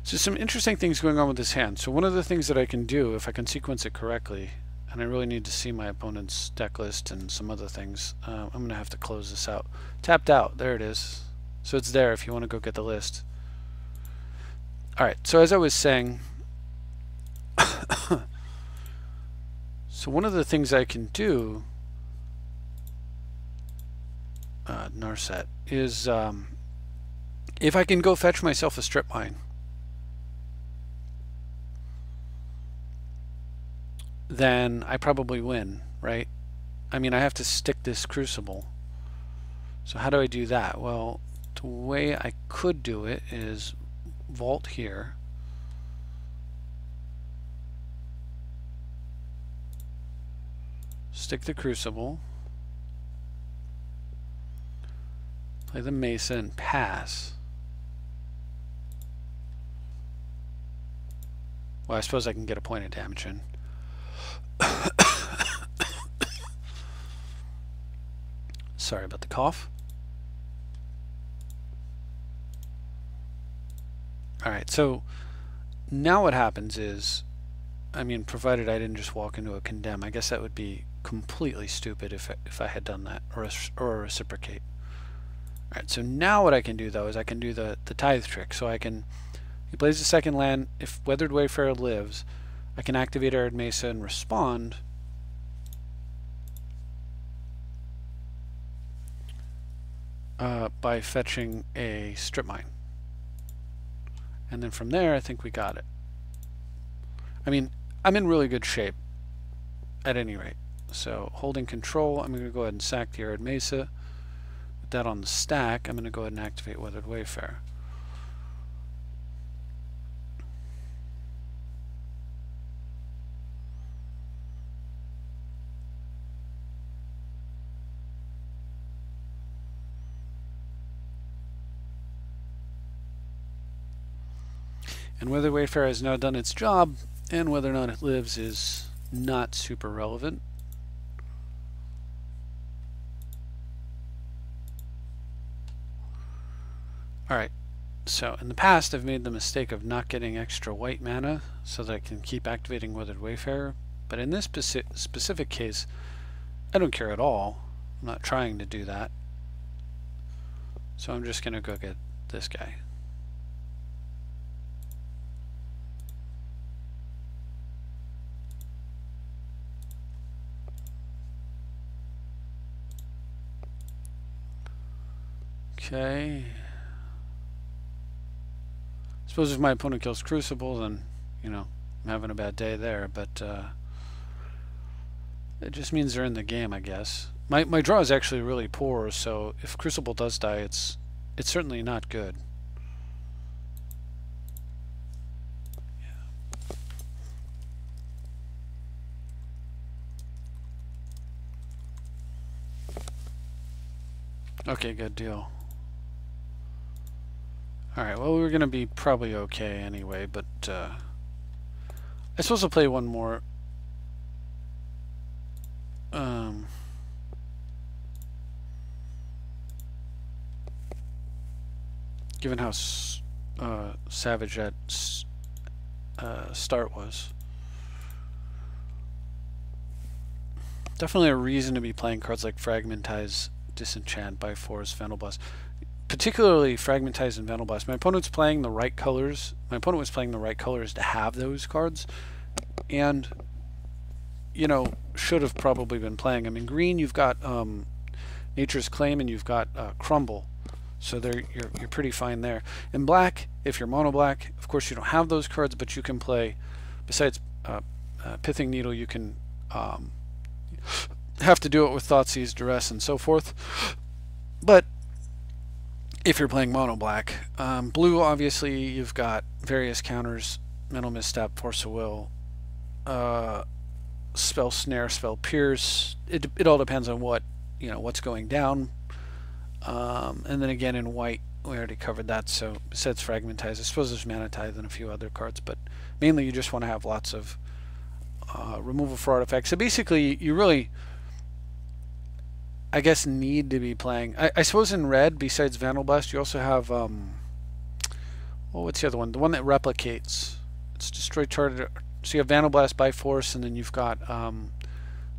some interesting things going on with this hand. So one of the things that I can do, if I can sequence it correctly, and I really need to see my opponent's deck list and some other things, I'm going to have to close this out. Tapped out, there it is. So it's there if you want to go get the list. Alright, so as I was saying, so one of the things I can do, Narset, is if I can go fetch myself a strip mine, then I probably win, right? I mean, I have to stick this Crucible. So how do I do that? Well, the way I could do it is vault here, stick the Crucible, play the Mesa, and pass. Well, I suppose I can get a point of damage in. Sorry about the cough. Alright, so now what happens is, I mean, provided I didn't just walk into a condemn, I guess that would be completely stupid if I had done that, or a reciprocate. Alright, so now what I can do though is I can do the tithe trick. So I can, he plays the second land, if Weathered Wayfarer lives, I can activate Arid Mesa and respond. By fetching a strip mine. And then from there, I think we got it. I mean, I'm in really good shape, at any rate. So, holding control, I'm going to go ahead and sack the Arid Mesa. With that on the stack, I'm going to go ahead and activate Weathered Wayfarer. And Weathered Wayfarer has now done its job And whether or not it lives is not super relevant. Alright, so in the past I've made the mistake of not getting extra white mana so that I can keep activating Withered Wayfarer, but in this specific case I don't care at all. I'm not trying to do that. So I'm just going to go get this guy. Okay. I suppose if my opponent kills Crucible, then, you know, I'm having a bad day there, but it just means they're in the game, I guess. My draw is actually really poor, so if Crucible does die, it's certainly not good. Yeah. Okay, good deal. Alright, well, we're going to be probably okay anyway, but I suppose I'll play one more. Given how savage that start was. Definitely a reason to be playing cards like Fragmentize, Disenchant, by Force, Vandalblast. Particularly Fragmentize and Vandalblast. My opponent's playing the right colors. My opponent was playing the right colors to have those cards. And, you know, should have probably been playing them. In green, you've got Nature's Claim and you've got Crumble. So you're pretty fine there. In black, if you're mono black, of course you don't have those cards, but you can play, besides Pithing Needle, you can have to do it with Thoughtseize, Duress, and so forth. But if you're playing mono black, blue, obviously you've got various counters: Mental Misstep, Force of Will, Spell Snare, Spell Pierce. It all depends on what, you know, what's going down. And then again in white, we already covered that, so besides Fragmentize, I suppose there's Mana Tithe and a few other cards, but mainly you just want to have lots of removal for artifacts. So basically, you really, I guess, need to be playing. I suppose in red, besides Vandalblast, you also have, well, what's the other one? The one that replicates. It's Destroy Target. So you have Vandalblast by Force, and then you've got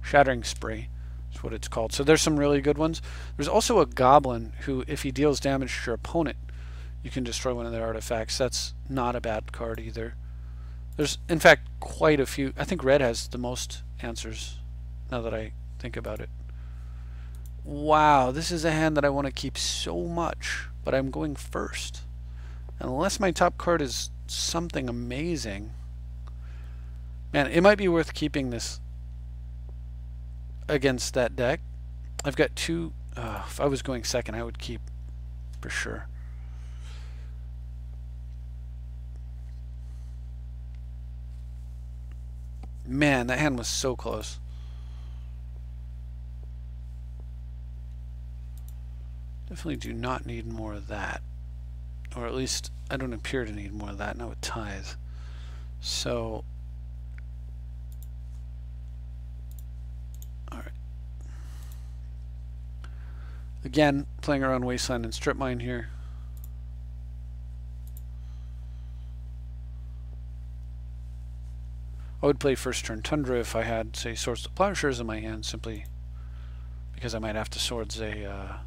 Shattering Spray. That's what it's called. So there's some really good ones. There's also a Goblin who, if he deals damage to your opponent, you can destroy one of their artifacts. That's not a bad card either. There's, in fact, quite a few. I think red has the most answers, now that I think about it. Wow, this is a hand that I want to keep so much, but I'm going first. And unless my top card is something amazing, man, it might be worth keeping this against that deck. I've got two. If I was going second, I would keep for sure. Man, that hand was so close. Definitely do not need more of that, or at least I don't appear to need more of that. Not with Tithe. So again, playing around Wasteland and Strip Mine here. I would play first turn Tundra if I had, say, Swords to Plowshares in my hand, simply because I might have to swords a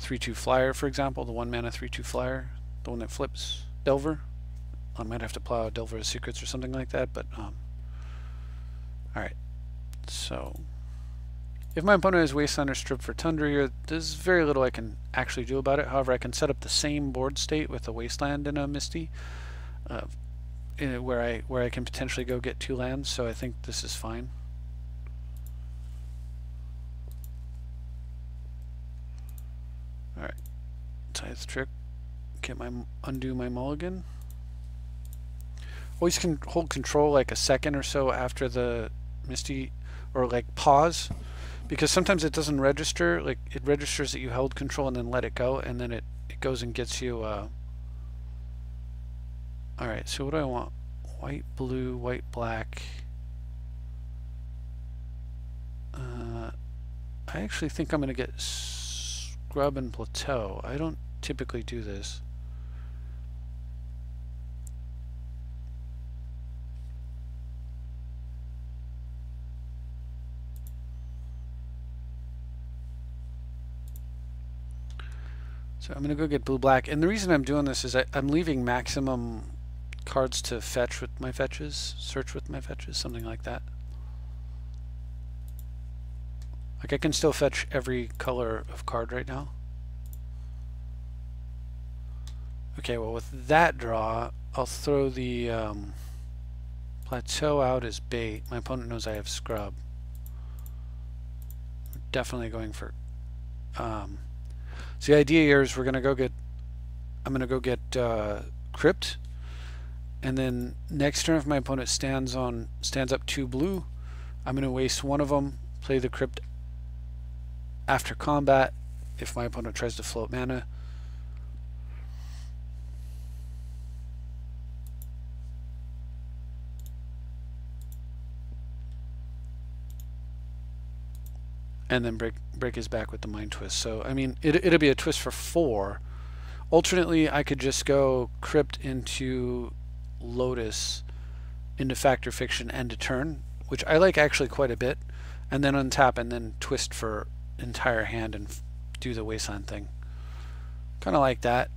3/2 flyer, for example, the 1 mana 3/2 flyer, the one that flips Delver. I might have to plow Delver's Secrets or something like that, but alright. So if my opponent has Wasteland or Strip for Tundra here, there's very little I can actually do about it. However, I can set up the same board state with a Wasteland and a Misty, where I can potentially go get 2 lands, so I think this is fine. Alright. Tithe Trick. Undo my mulligan. Always can hold control like a second or so after the Misty, or like pause, because sometimes it doesn't register. Like it registers that you held control and then let it go, and then it goes and gets you. All right, so what do I want? White, blue, white, black. I actually think I'm going to get scrub and plateau. I don't typically do this. So I'm going to go get blue, black. And the reason I'm doing this is I'm leaving maximum cards to fetch with my fetches, search with my fetches, something like that. Like I can still fetch every color of card right now. Okay, well with that draw, I'll throw the plateau out as bait. My opponent knows I have scrub. We're definitely going for... so the idea here is we're going to go get... I'm going to go get Crypt. And then next turn if my opponent stands up 2 blue, I'm going to waste one of them, play the Crypt after combat if my opponent tries to float mana. And then break his back with the Mind Twist. So I mean it'll be a twist for 4. Alternately I could just go Crypt into Lotus into Fact or Fiction end of turn, which I like actually quite a bit, and then untap and then twist for entire hand and do the Wasteland thing. Kind of like that.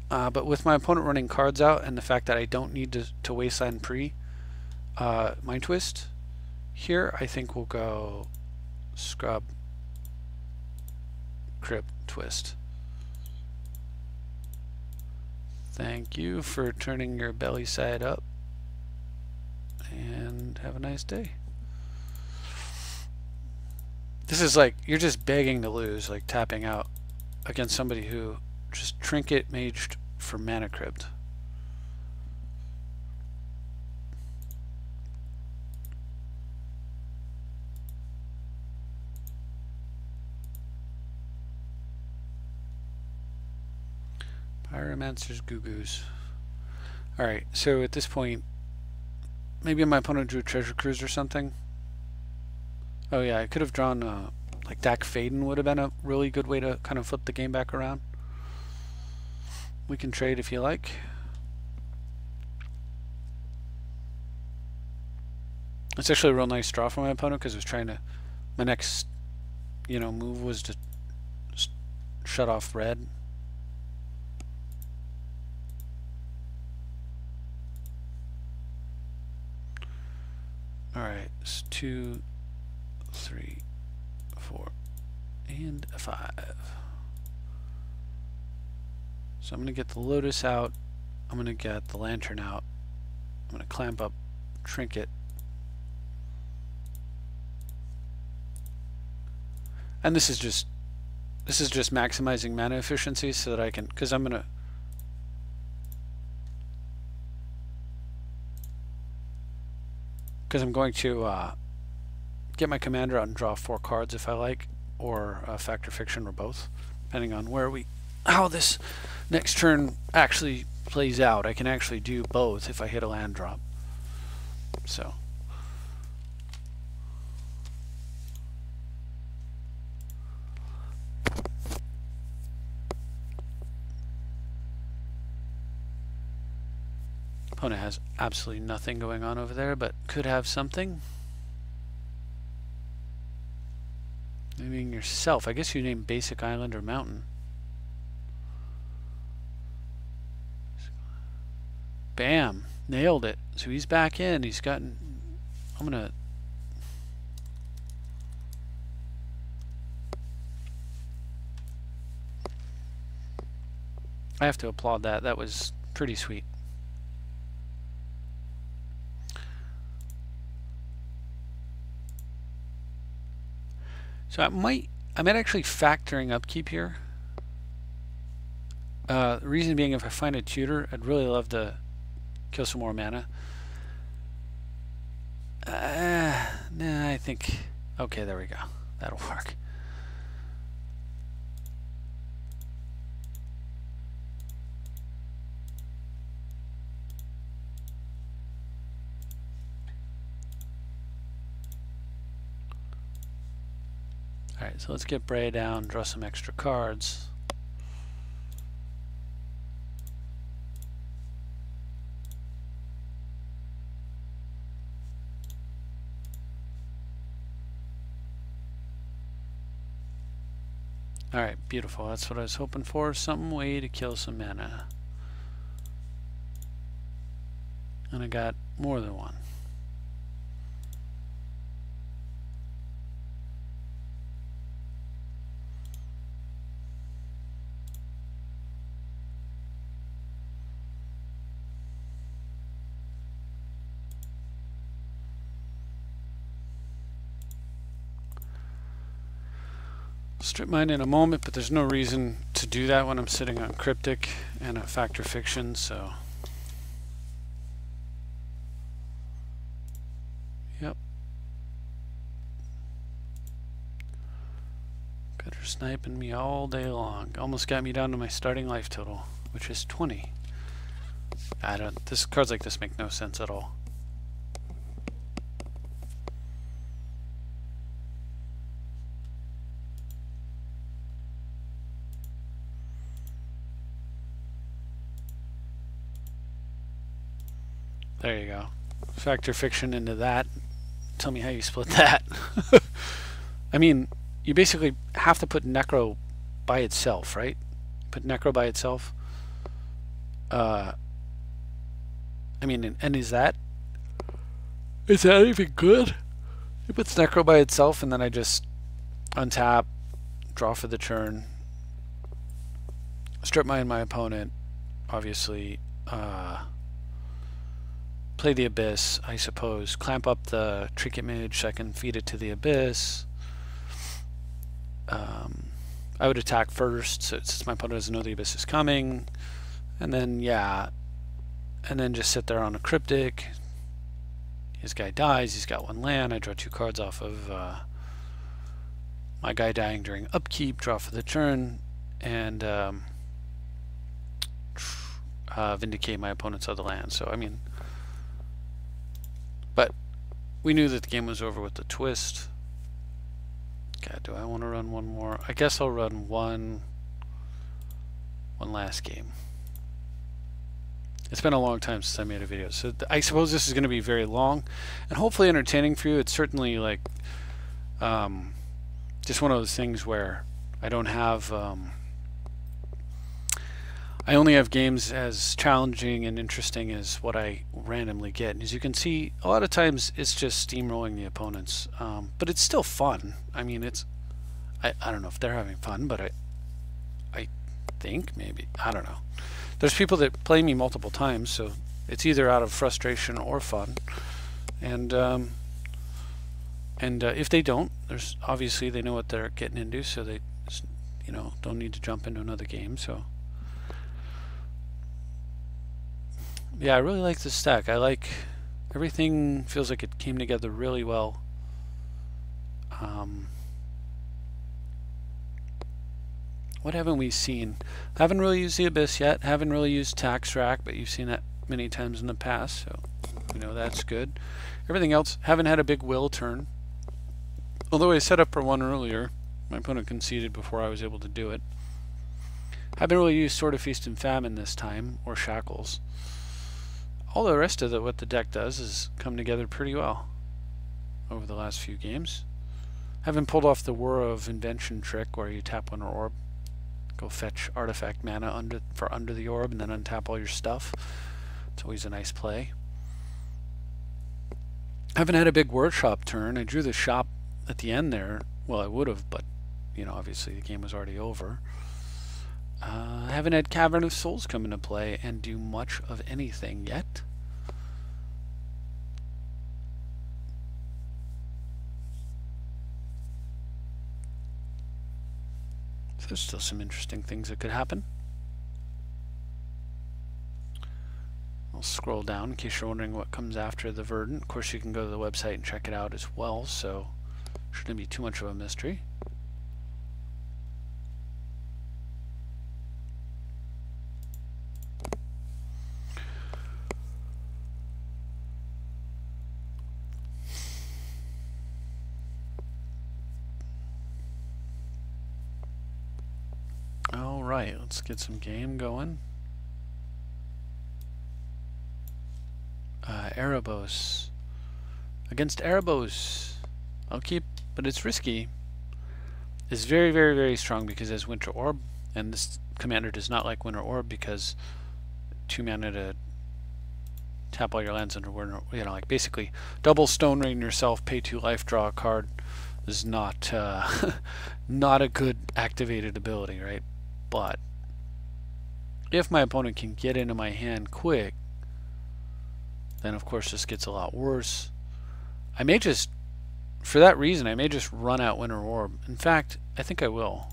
But with my opponent running cards out and the fact that I don't need to Wasteland pre Mind Twist, here I think we'll go Scrub, Crypt, Twist. Thank you for turning your belly side up, and have a nice day. This is like, you're just begging to lose, like tapping out against somebody who just Trinket maged for Mana Crypt. Pyromancer's Goo-Goos. Alright, so at this point, maybe my opponent drew a Treasure Cruise or something. Oh yeah, I could have drawn, like Dak Faden would have been a really good way to kind of flip the game back around. We can trade if you like. It's actually a real nice draw for my opponent because I was trying to, my next, move was to shut off red. Alright, it's 2, 3, 4, and a 5. So I'm going to get the Lotus out. I'm going to get the Lantern out. I'm going to clamp up Trinket. And this is just maximizing mana efficiency so that I can, because I'm going to get my commander out and draw 4 cards if I like, or Fact or Fiction, or both, depending on how this next turn actually plays out. I can actually do both if I hit a land drop. So opponent has absolutely nothing going on over there, but could have something. Naming yourself. I guess you name Basic Island or Mountain. Bam! Nailed it. So he's back in. He's gotten... I'm gonna... I have to applaud that. That was pretty sweet. So I might actually factoring upkeep here. The reason being, if I find a tutor, I'd really love to kill some more mana. Nah, I think... Okay, there we go. That'll work. Alright, so let's get Breya down, draw some extra cards. Alright, beautiful. That's what I was hoping for. Some way to kill some mana. And I got more than one. Strip mine in a moment, but there's no reason to do that when I'm sitting on Cryptic and a Fact or Fiction, so. Yep. Better sniping me all day long. Almost got me down to my starting life total, which is 20. Cards like this make no sense at all. There you go. Fact or Fiction into that. Tell me how you split that. I mean, you basically have to put Necro by itself, right? Put Necro by itself. I mean, and is that even good? It puts Necro by itself, and then I just untap, draw for the turn, strip mine my opponent, obviously. Play the Abyss, I suppose. Clamp up the Trinket Mage so I can feed it to the Abyss. I would attack first, so since my opponent doesn't know the Abyss is coming. And then, yeah. And then just sit there on a Cryptic. His guy dies, he's got one land. I draw 2 cards off of my guy dying during upkeep, draw for the turn, and vindicate my opponent's other land. So, I mean. But we knew that the game was over with the twist. God, do I want to run one more? I guess I'll run one last game. It's been a long time since I made a video, so I suppose this is going to be very long and hopefully entertaining for you. It's certainly like just one of those things where I don't have I only have games as challenging and interesting as what I randomly get. And as you can see, a lot of times it's just steamrolling the opponents. But it's still fun. I mean, I don't know if they're having fun, but I think maybe. I don't know. There's people that play me multiple times, so it's either out of frustration or fun. And if they don't, there's obviously they know what they're getting into, so they, don't need to jump into another game. So. Yeah, I really like this stack. I like everything. Feels like it came together really well. What haven't we seen? Haven't really used the Abyss yet. Haven't really used Tax Rack, but you've seen that many times in the past, so we know that's good. Everything else, haven't had a big will turn. Although I set up for one earlier, my opponent conceded before I was able to do it. Haven't really used Sword of Feast and Famine this time, or Shackles. All the rest of what the deck does has come together pretty well over the last few games. Haven't pulled off the War of Invention trick where you tap one orb, go fetch artifact mana under the orb, and then untap all your stuff. It's always a nice play. Haven't had a big workshop turn. I drew the shop at the end there. Well, I would have, but obviously the game was already over. I haven't had Cavern of Souls come into play and do much of anything yet. So there's still some interesting things that could happen. I'll scroll down in case you're wondering what comes after the Verdant. Of course, you can go to the website and check it out as well. So Shouldn't be too much of a mystery. Alright, let's get some game going. Erebos. Against Erebos. I'll keep, but it's risky. It's very, very, very strong because it has Winter Orb, and this commander does not like Winter Orb because 2 mana to tap all your lands under Winter, you know, like basically double Stone Rain yourself, pay 2 life, draw a card is not not a good activated ability, right? But if my opponent can get into my hand quick, then of course this gets a lot worse. I may just, for that reason, I may just run out Winter Orb. In fact, I think I will.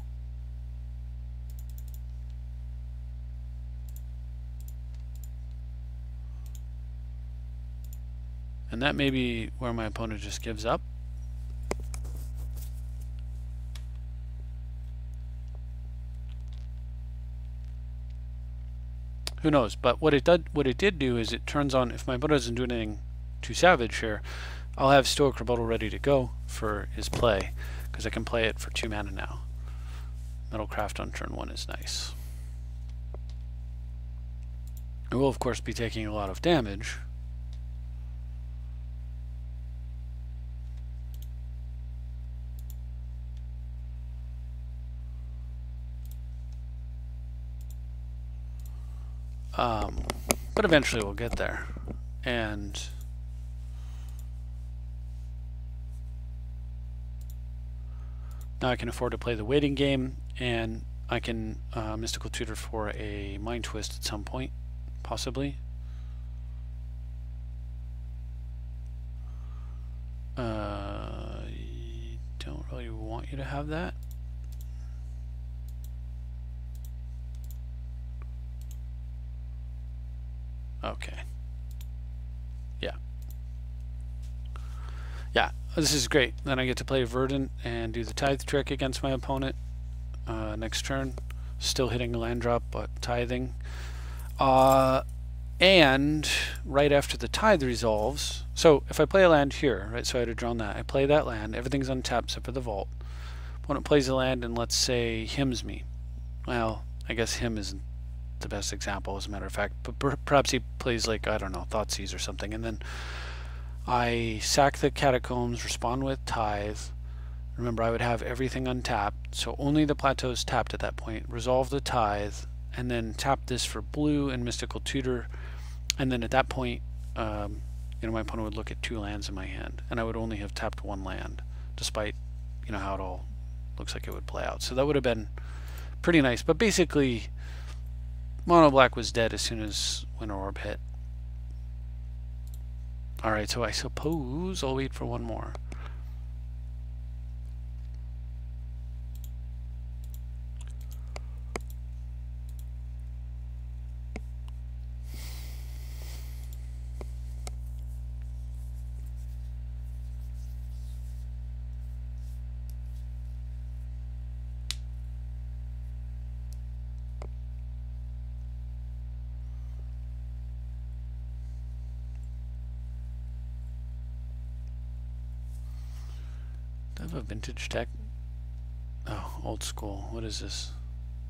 And that may be where my opponent just gives up. Who knows? But what it did do is it turns on, if my opponent doesn't do anything too savage here, I'll have Stoic Rebuttal ready to go for his play, because I can play it for 2 mana now. Metalcraft on turn 1 is nice. I will of course be taking a lot of damage. But eventually we'll get there. And now I can afford to play the waiting game, and I can Mystical Tutor for a Mind Twist at some point, possibly. I don't really want you to have that. Okay. Yeah. Yeah, this is great. Then I get to play Verdant and do the Tithe trick against my opponent next turn. Still hitting a land drop, but tithing. And right after the Tithe resolves, so if I play a land here, right, so I had to draw that. I play that land, everything's untapped except for the Vault. Opponent plays a land and let's say hymns me. Well, I guess hymn isn't the best example as a matter of fact, but perhaps he plays like, I don't know, Thoughtseize or something, and then I sack the Catacombs, respond with Tithe. Remember, I would have everything untapped, so only the plateau's tapped at that point. Resolve the Tithe, and then tap this for blue and Mystical Tutor, and then at that point, you know, my opponent would look at 2 lands in my hand, and I would only have tapped 1 land, despite, you know, how it all looks like it would play out. So that would have been pretty nice, but basically Mono Black was dead as soon as Winter Orb hit. Alright, so I suppose I'll wait for one more. I have a vintage deck. Oh, old school. What is this?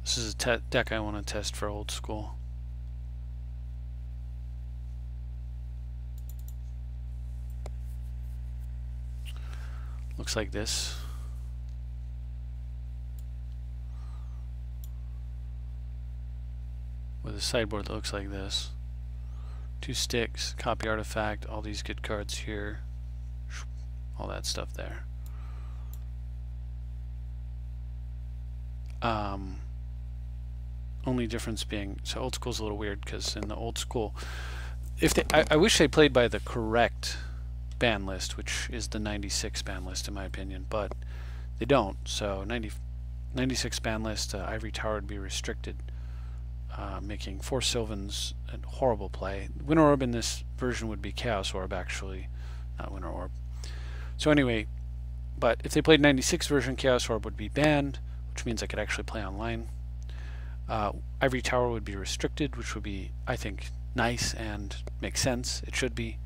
This is a deck I want to test for old school. Looks like this. With a sideboard that looks like this. 2 sticks, copy artifact, all these good cards here. All that stuff there. Only difference being, so old school's a little weird because in the old school, if they, I wish they played by the correct ban list, which is the 96 ban list in my opinion, but they don't. So 96 ban list, Ivory Tower would be restricted, making 4 Sylvans a horrible play. Winter Orb in this version would be Chaos Orb actually, not Winter Orb. So anyway, But if they played 96 version, Chaos Orb would be banned, which means I could actually play online. Ivory Tower would be restricted, which would be, I think, nice and makes sense. It should be.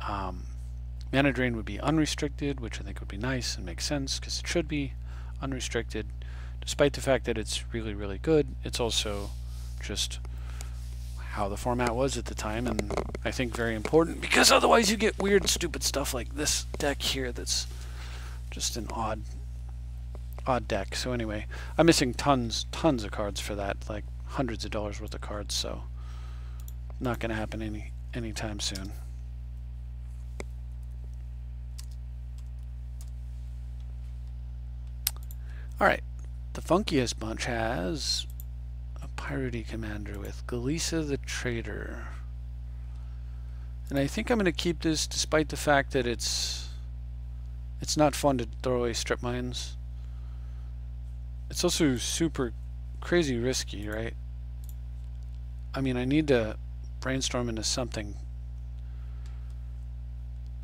Mana Drain would be unrestricted, which I think would be nice and makes sense because it should be unrestricted. Despite the fact that it's really, really good, it's also just how the format was at the time, and I think very important, because otherwise you get weird, stupid stuff like this deck here that's just an odd deck. So anyway, I'm missing tons of cards for that, like hundreds of dollars worth of cards, so not going to happen anytime soon. Alright, the funkiest bunch has a piratey commander with Galisa the Trader. And I think I'm going to keep this despite the fact that it's not fun to throw away strip mines. It's also super crazy risky, right? I mean, I need to brainstorm into something.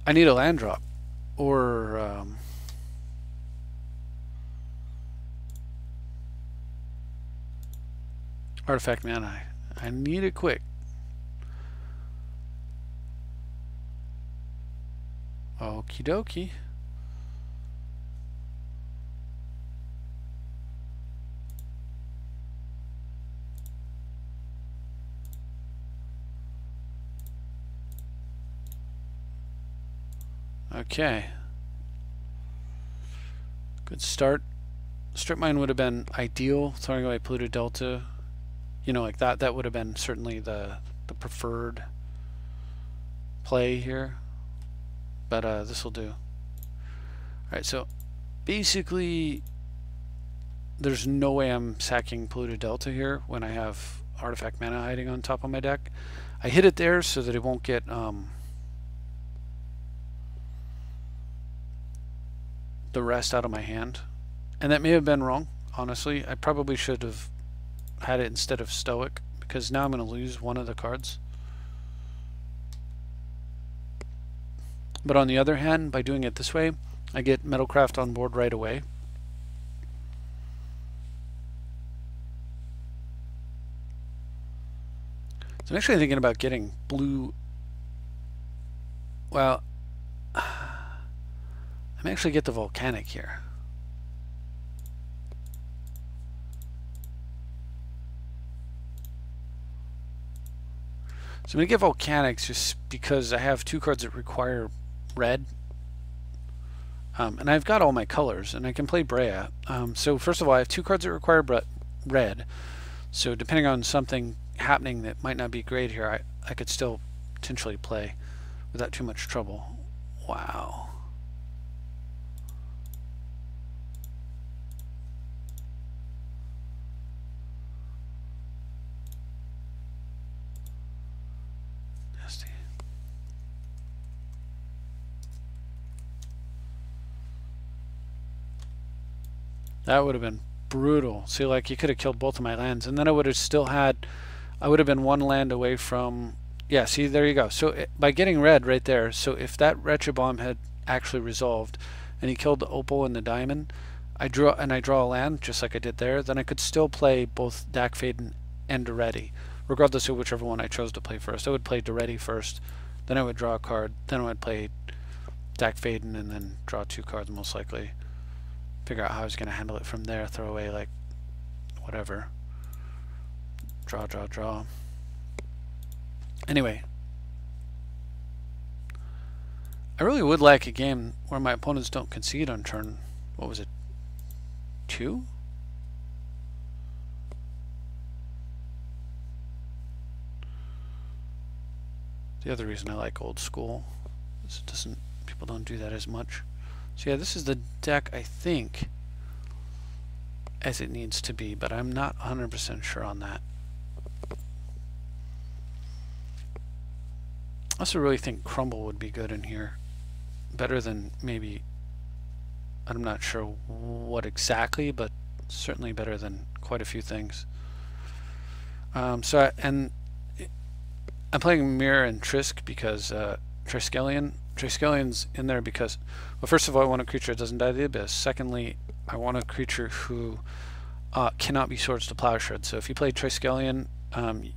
I need a land drop or artifact mana. I need it quick. Okie dokie. Okay. Good start. Strip mine would have been ideal, throwing away Polluted Delta. You know, like that would have been certainly the preferred play here. But this will do. Alright, so basically there's no way I'm sacking Polluted Delta here when I have artifact mana hiding on top of my deck. I hit it there so that it won't get the rest out of my hand. And that may have been wrong, honestly. I probably should have had it instead of Stoic, because now I'm going to lose one of the cards. But on the other hand, by doing it this way, I get Metalcraft on board right away. So I'm actually thinking about getting blue. Well, I may actually get the Volcanic here. So I'm going to get Volcanics just because I have two cards that require red. And I've got all my colors, and I can play Breya. So first of all, I have two cards that require red. So depending on something happening that might not be great here, I could still potentially play without too much trouble. Wow. That would have been brutal. See, like, you could have killed both of my lands, and then I would have still had, I would have been one land away from, yeah, see, there you go. So by getting red right there, so if that Wretched Bomb had actually resolved and he killed the Opal and the Diamond, I draw a land just like I did there, then I could still play both Dak Faden and Daretti, regardless of whichever one I chose to play first. I would play Daretti first, then I would draw a card, then I would play Dak Faden, and then draw two cards most likely. Figure out how I was going to handle it from there, throw away, like, whatever. Draw. Anyway. I really would like a game where my opponents don't concede on turn, what was it, 2? The other reason I like old school is people don't do that as much. So yeah, this is the deck, I think, as it needs to be, but I'm not 100% sure on that. I also really think Crumble would be good in here. Better than maybe, I'm not sure what exactly, but certainly better than quite a few things. I'm playing Mirror and Trisk because Triskelion Triskellion's in there because, well, first of all, I want a creature that doesn't die to the abyss. Secondly, I want a creature who cannot be Swords to Plowshares. So if you play Triskelion,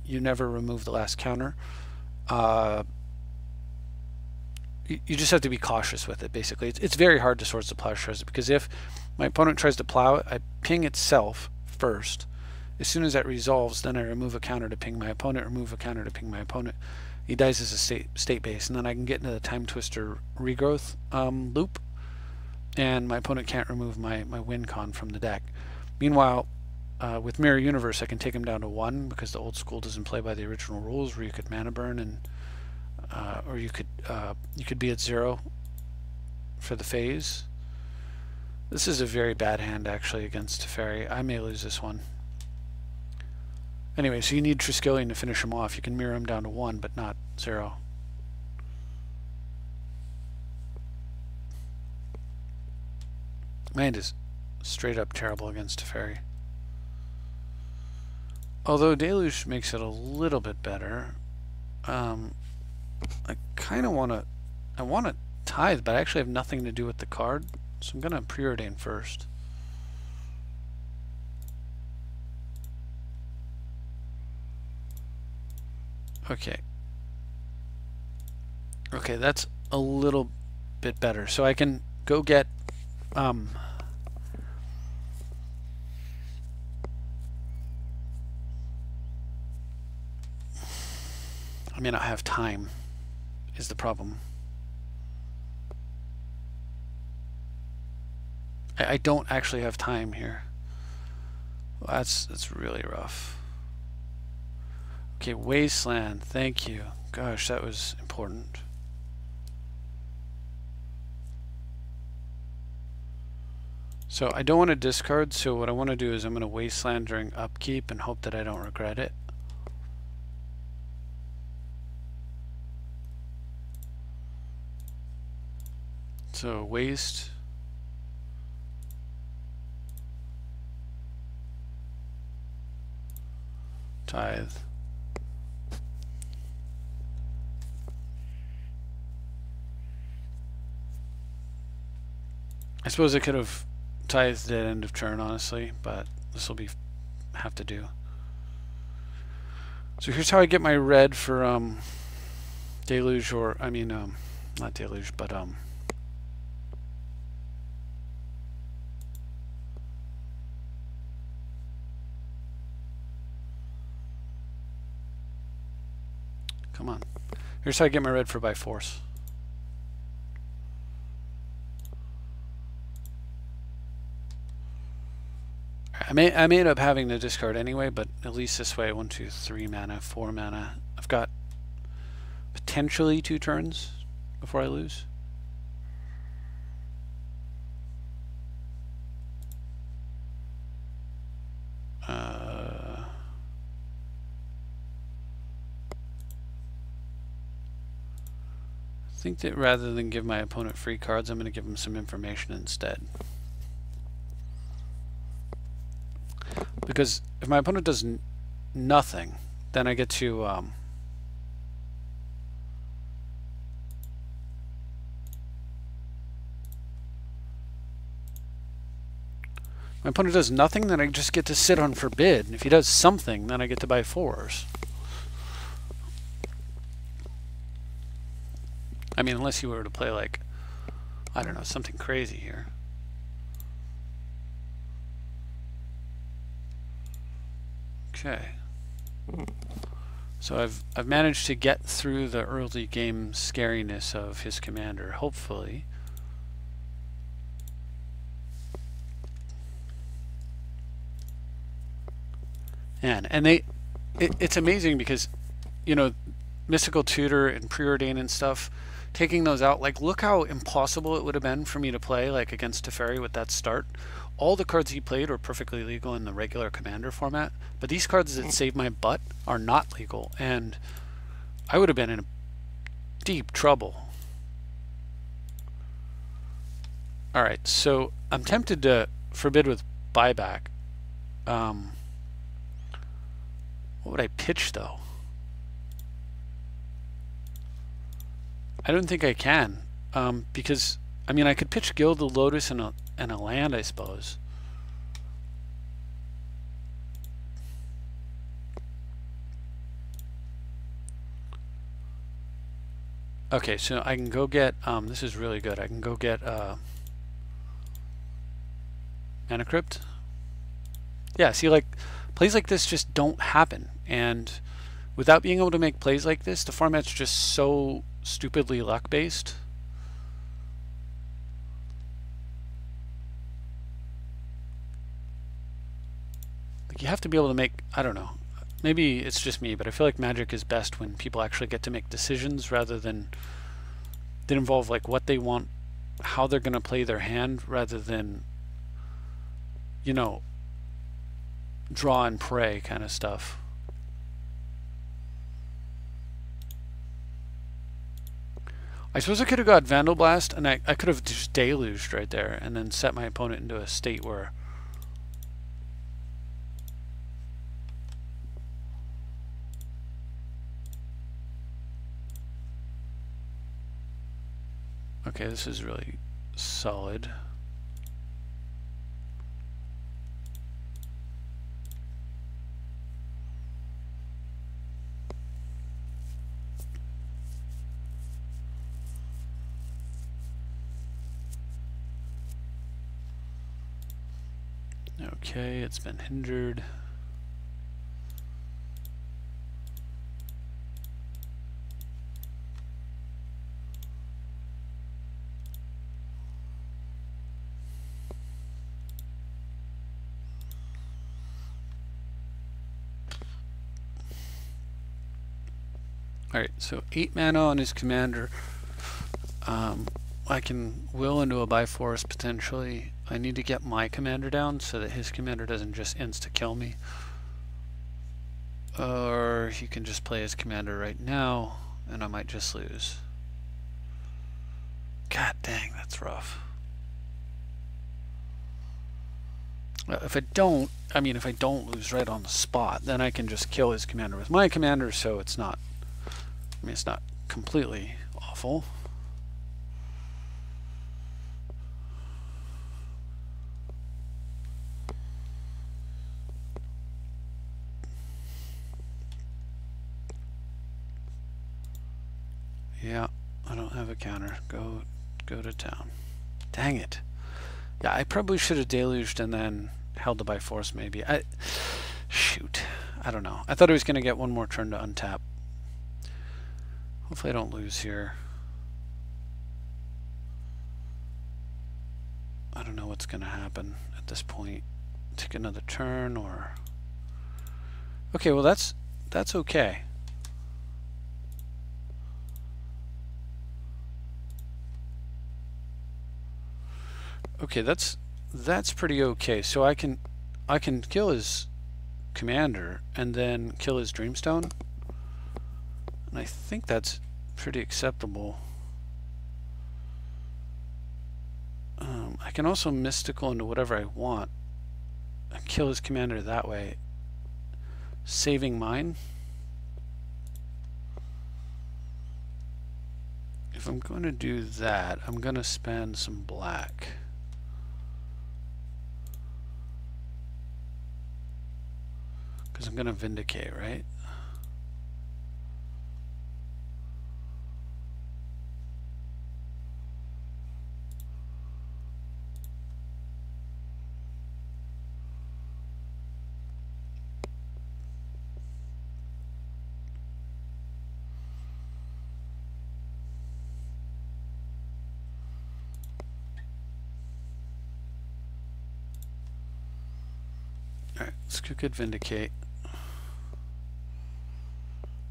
you never remove the last counter. You just have to be cautious with it, basically. It's very hard to Swords to Plowshares because if my opponent tries to plow it, I ping itself first. As soon as that resolves, then I remove a counter to ping my opponent, remove a counter to ping my opponent. He dies as a state base, and then I can get into the Time Twister regrowth loop, and my opponent can't remove my win con from the deck. Meanwhile, with Mirror Universe, I can take him down to 1 because the old school doesn't play by the original rules, where you could mana burn and or you could be at 0 for the phase. This is a very bad hand actually against Teferi. I may lose this one. Anyway, so you need Triskelion to finish him off. You can mirror him down to 1, but not 0. My hand is straight up terrible against Teferi. Although Deluge makes it a little bit better. I kind of want to tithe, but I actually have nothing to do with the card, so I'm going to preordain first. Okay. Okay, that's a little bit better. So I can go get I may not have time is the problem. I don't actually have time here. Well, that's really rough. Okay, Wasteland, thank you. Gosh, that was important. So I don't want to discard, so what I want to do is I'm going to Wasteland during upkeep and hope that I don't regret it. So waste. Tithe. I suppose I could have tithed at end of turn, honestly, but this will be have to do. So here's how I get my red for Deluge, or I mean not Deluge, but come on. Here's how I get my red for by force. I may end up having to discard anyway, but at least this way, 1, 2, 3 mana, 4 mana. I've got potentially 2 turns before I lose. I think that rather than give my opponent free cards, I'm going to give him some information instead. Because if my opponent does nothing, then I get to my opponent does nothing, then I just get to sit on Forbid. And if he does something, then I get to buy 4s. I mean, unless you were to play like, I don't know, something crazy here. Okay. So I've managed to get through the early game scariness of his commander, hopefully. And it's amazing because, you know, Mystical Tutor and Preordain and stuff, taking those out, like, look how impossible it would have been for me to play like against Teferi with that start. All the cards he played were perfectly legal in the regular commander format, but these cards that save my butt are not legal, and I would have been in deep trouble. Alright, so I'm tempted to forbid with buyback. What would I pitch though? I don't think I can. Because I mean I could pitch Gilded Lotus and a land, I suppose. Okay, so I can go get, this is really good. I can go get Mana Crypt. Yeah, see, like, plays like this just don't happen. And without being able to make plays like this, the format's just so stupidly luck-based. Like, you have to be able to make, I don't know, maybe it's just me, but I feel like Magic is best when people actually get to make decisions rather than that involve like what they want, how they're going to play their hand, rather than, you know, draw and pray kind of stuff. I suppose I could have got Vandal Blast, and I could have just deluged right there and then set my opponent into a state where okay, this is really solid. Okay, it's been hindered. Alright, so 8 mana on his commander. I can will into a Bifrost potentially. I need to get my commander down so that his commander doesn't just insta-kill me. Or he can just play his commander right now, and I might just lose. God dang, that's rough. If I don't, I mean, if I don't lose right on the spot, then I can just kill his commander with my commander, so it's not, I mean, it's not completely awful. Yeah, I don't have a counter. Go to town. Dang it. Yeah, I probably should have deluged and then held the by force maybe. Shoot. I don't know. I thought I was going to get one more turn to untap. Hopefully I don't lose here. I don't know what's going to happen at this point. Take another turn or... Okay, well that's okay. Okay, that's pretty okay. So I can kill his commander and then kill his Dreamstone, and I think that's pretty acceptable. I can also mystical into whatever I want and kill his commander that way, saving mine. If I'm going to do that, I'm going to spend some black. Because I'm going to Vindicate, right? Alright, let's go get Vindicate.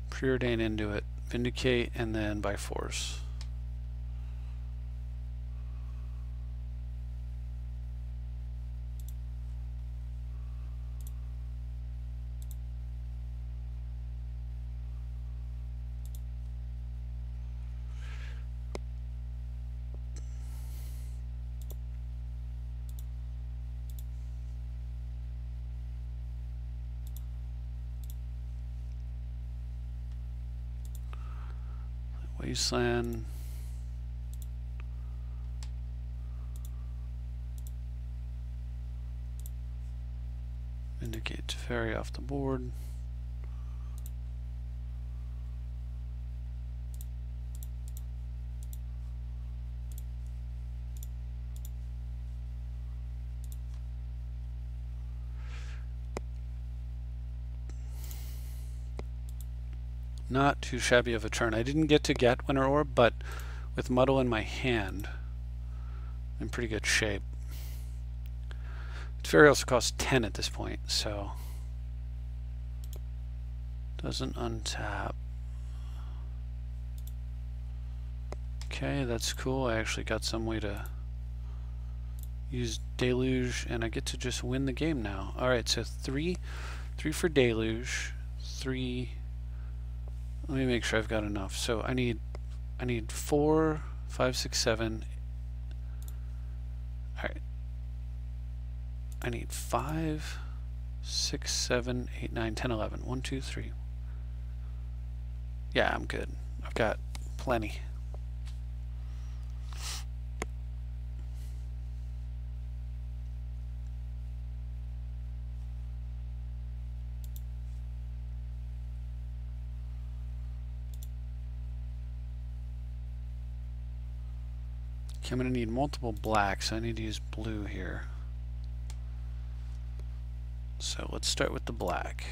Preordain into it. Vindicate and then by force. Wasteland. Indicate Teferi off the board. Not too shabby of a turn. I didn't get to get Winter Orb, but with Muddle in my hand, I'm in pretty good shape. Teferi also costs 10 at this point, so doesn't untap. Okay, that's cool. I actually got some way to use Deluge, and I get to just win the game now. Alright, so three for Deluge, 3. Let me make sure I've got enough. So I need 4, 5, 6, 7. Alright. I need 5, 6, 7, 8, 9, 10, 11. 1, 2, 3. Yeah, I'm good. I've got plenty. Okay, I'm going to need multiple blacks. So I need to use blue here. So let's start with the black.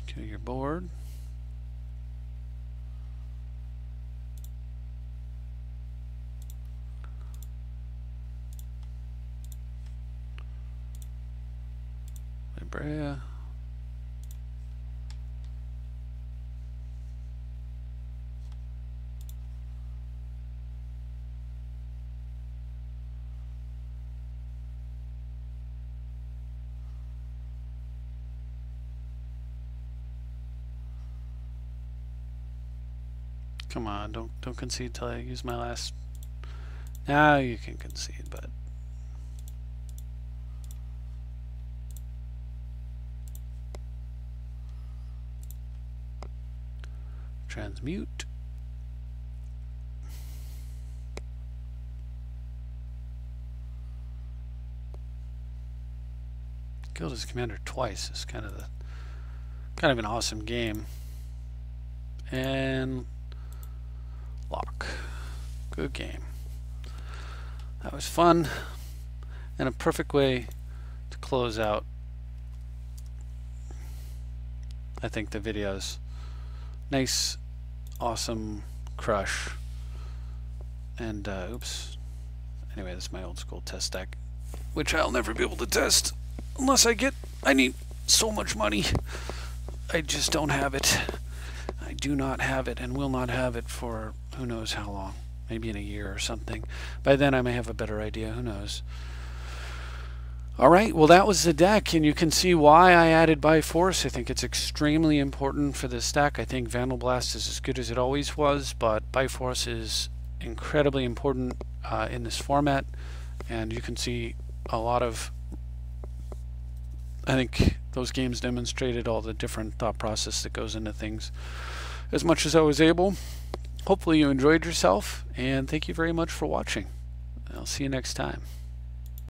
Okay, your board. Breya. Come on, don't concede till I use my last. Now you can concede, but transmute. Killed his commander twice. It's kind of an awesome game. And lock. Good game. That was fun and a perfect way to close out, I think, the videos. Nice, awesome crush. And oops. Anyway, this is my old school test deck, which I'll never be able to test unless I need so much money. I just don't have it. I do not have it and will not have it for who knows how long. Maybe in a year or something. By then I may have a better idea. Who knows? Alright, well that was the deck, and you can see why I added Bi-Force. I think it's extremely important for this deck. I think Vandal Blast is as good as it always was, but Bi-Force is incredibly important in this format, and you can see a lot of, I think those games demonstrated all the different thought process that goes into things as much as I was able. Hopefully you enjoyed yourself, and thank you very much for watching. I'll see you next time.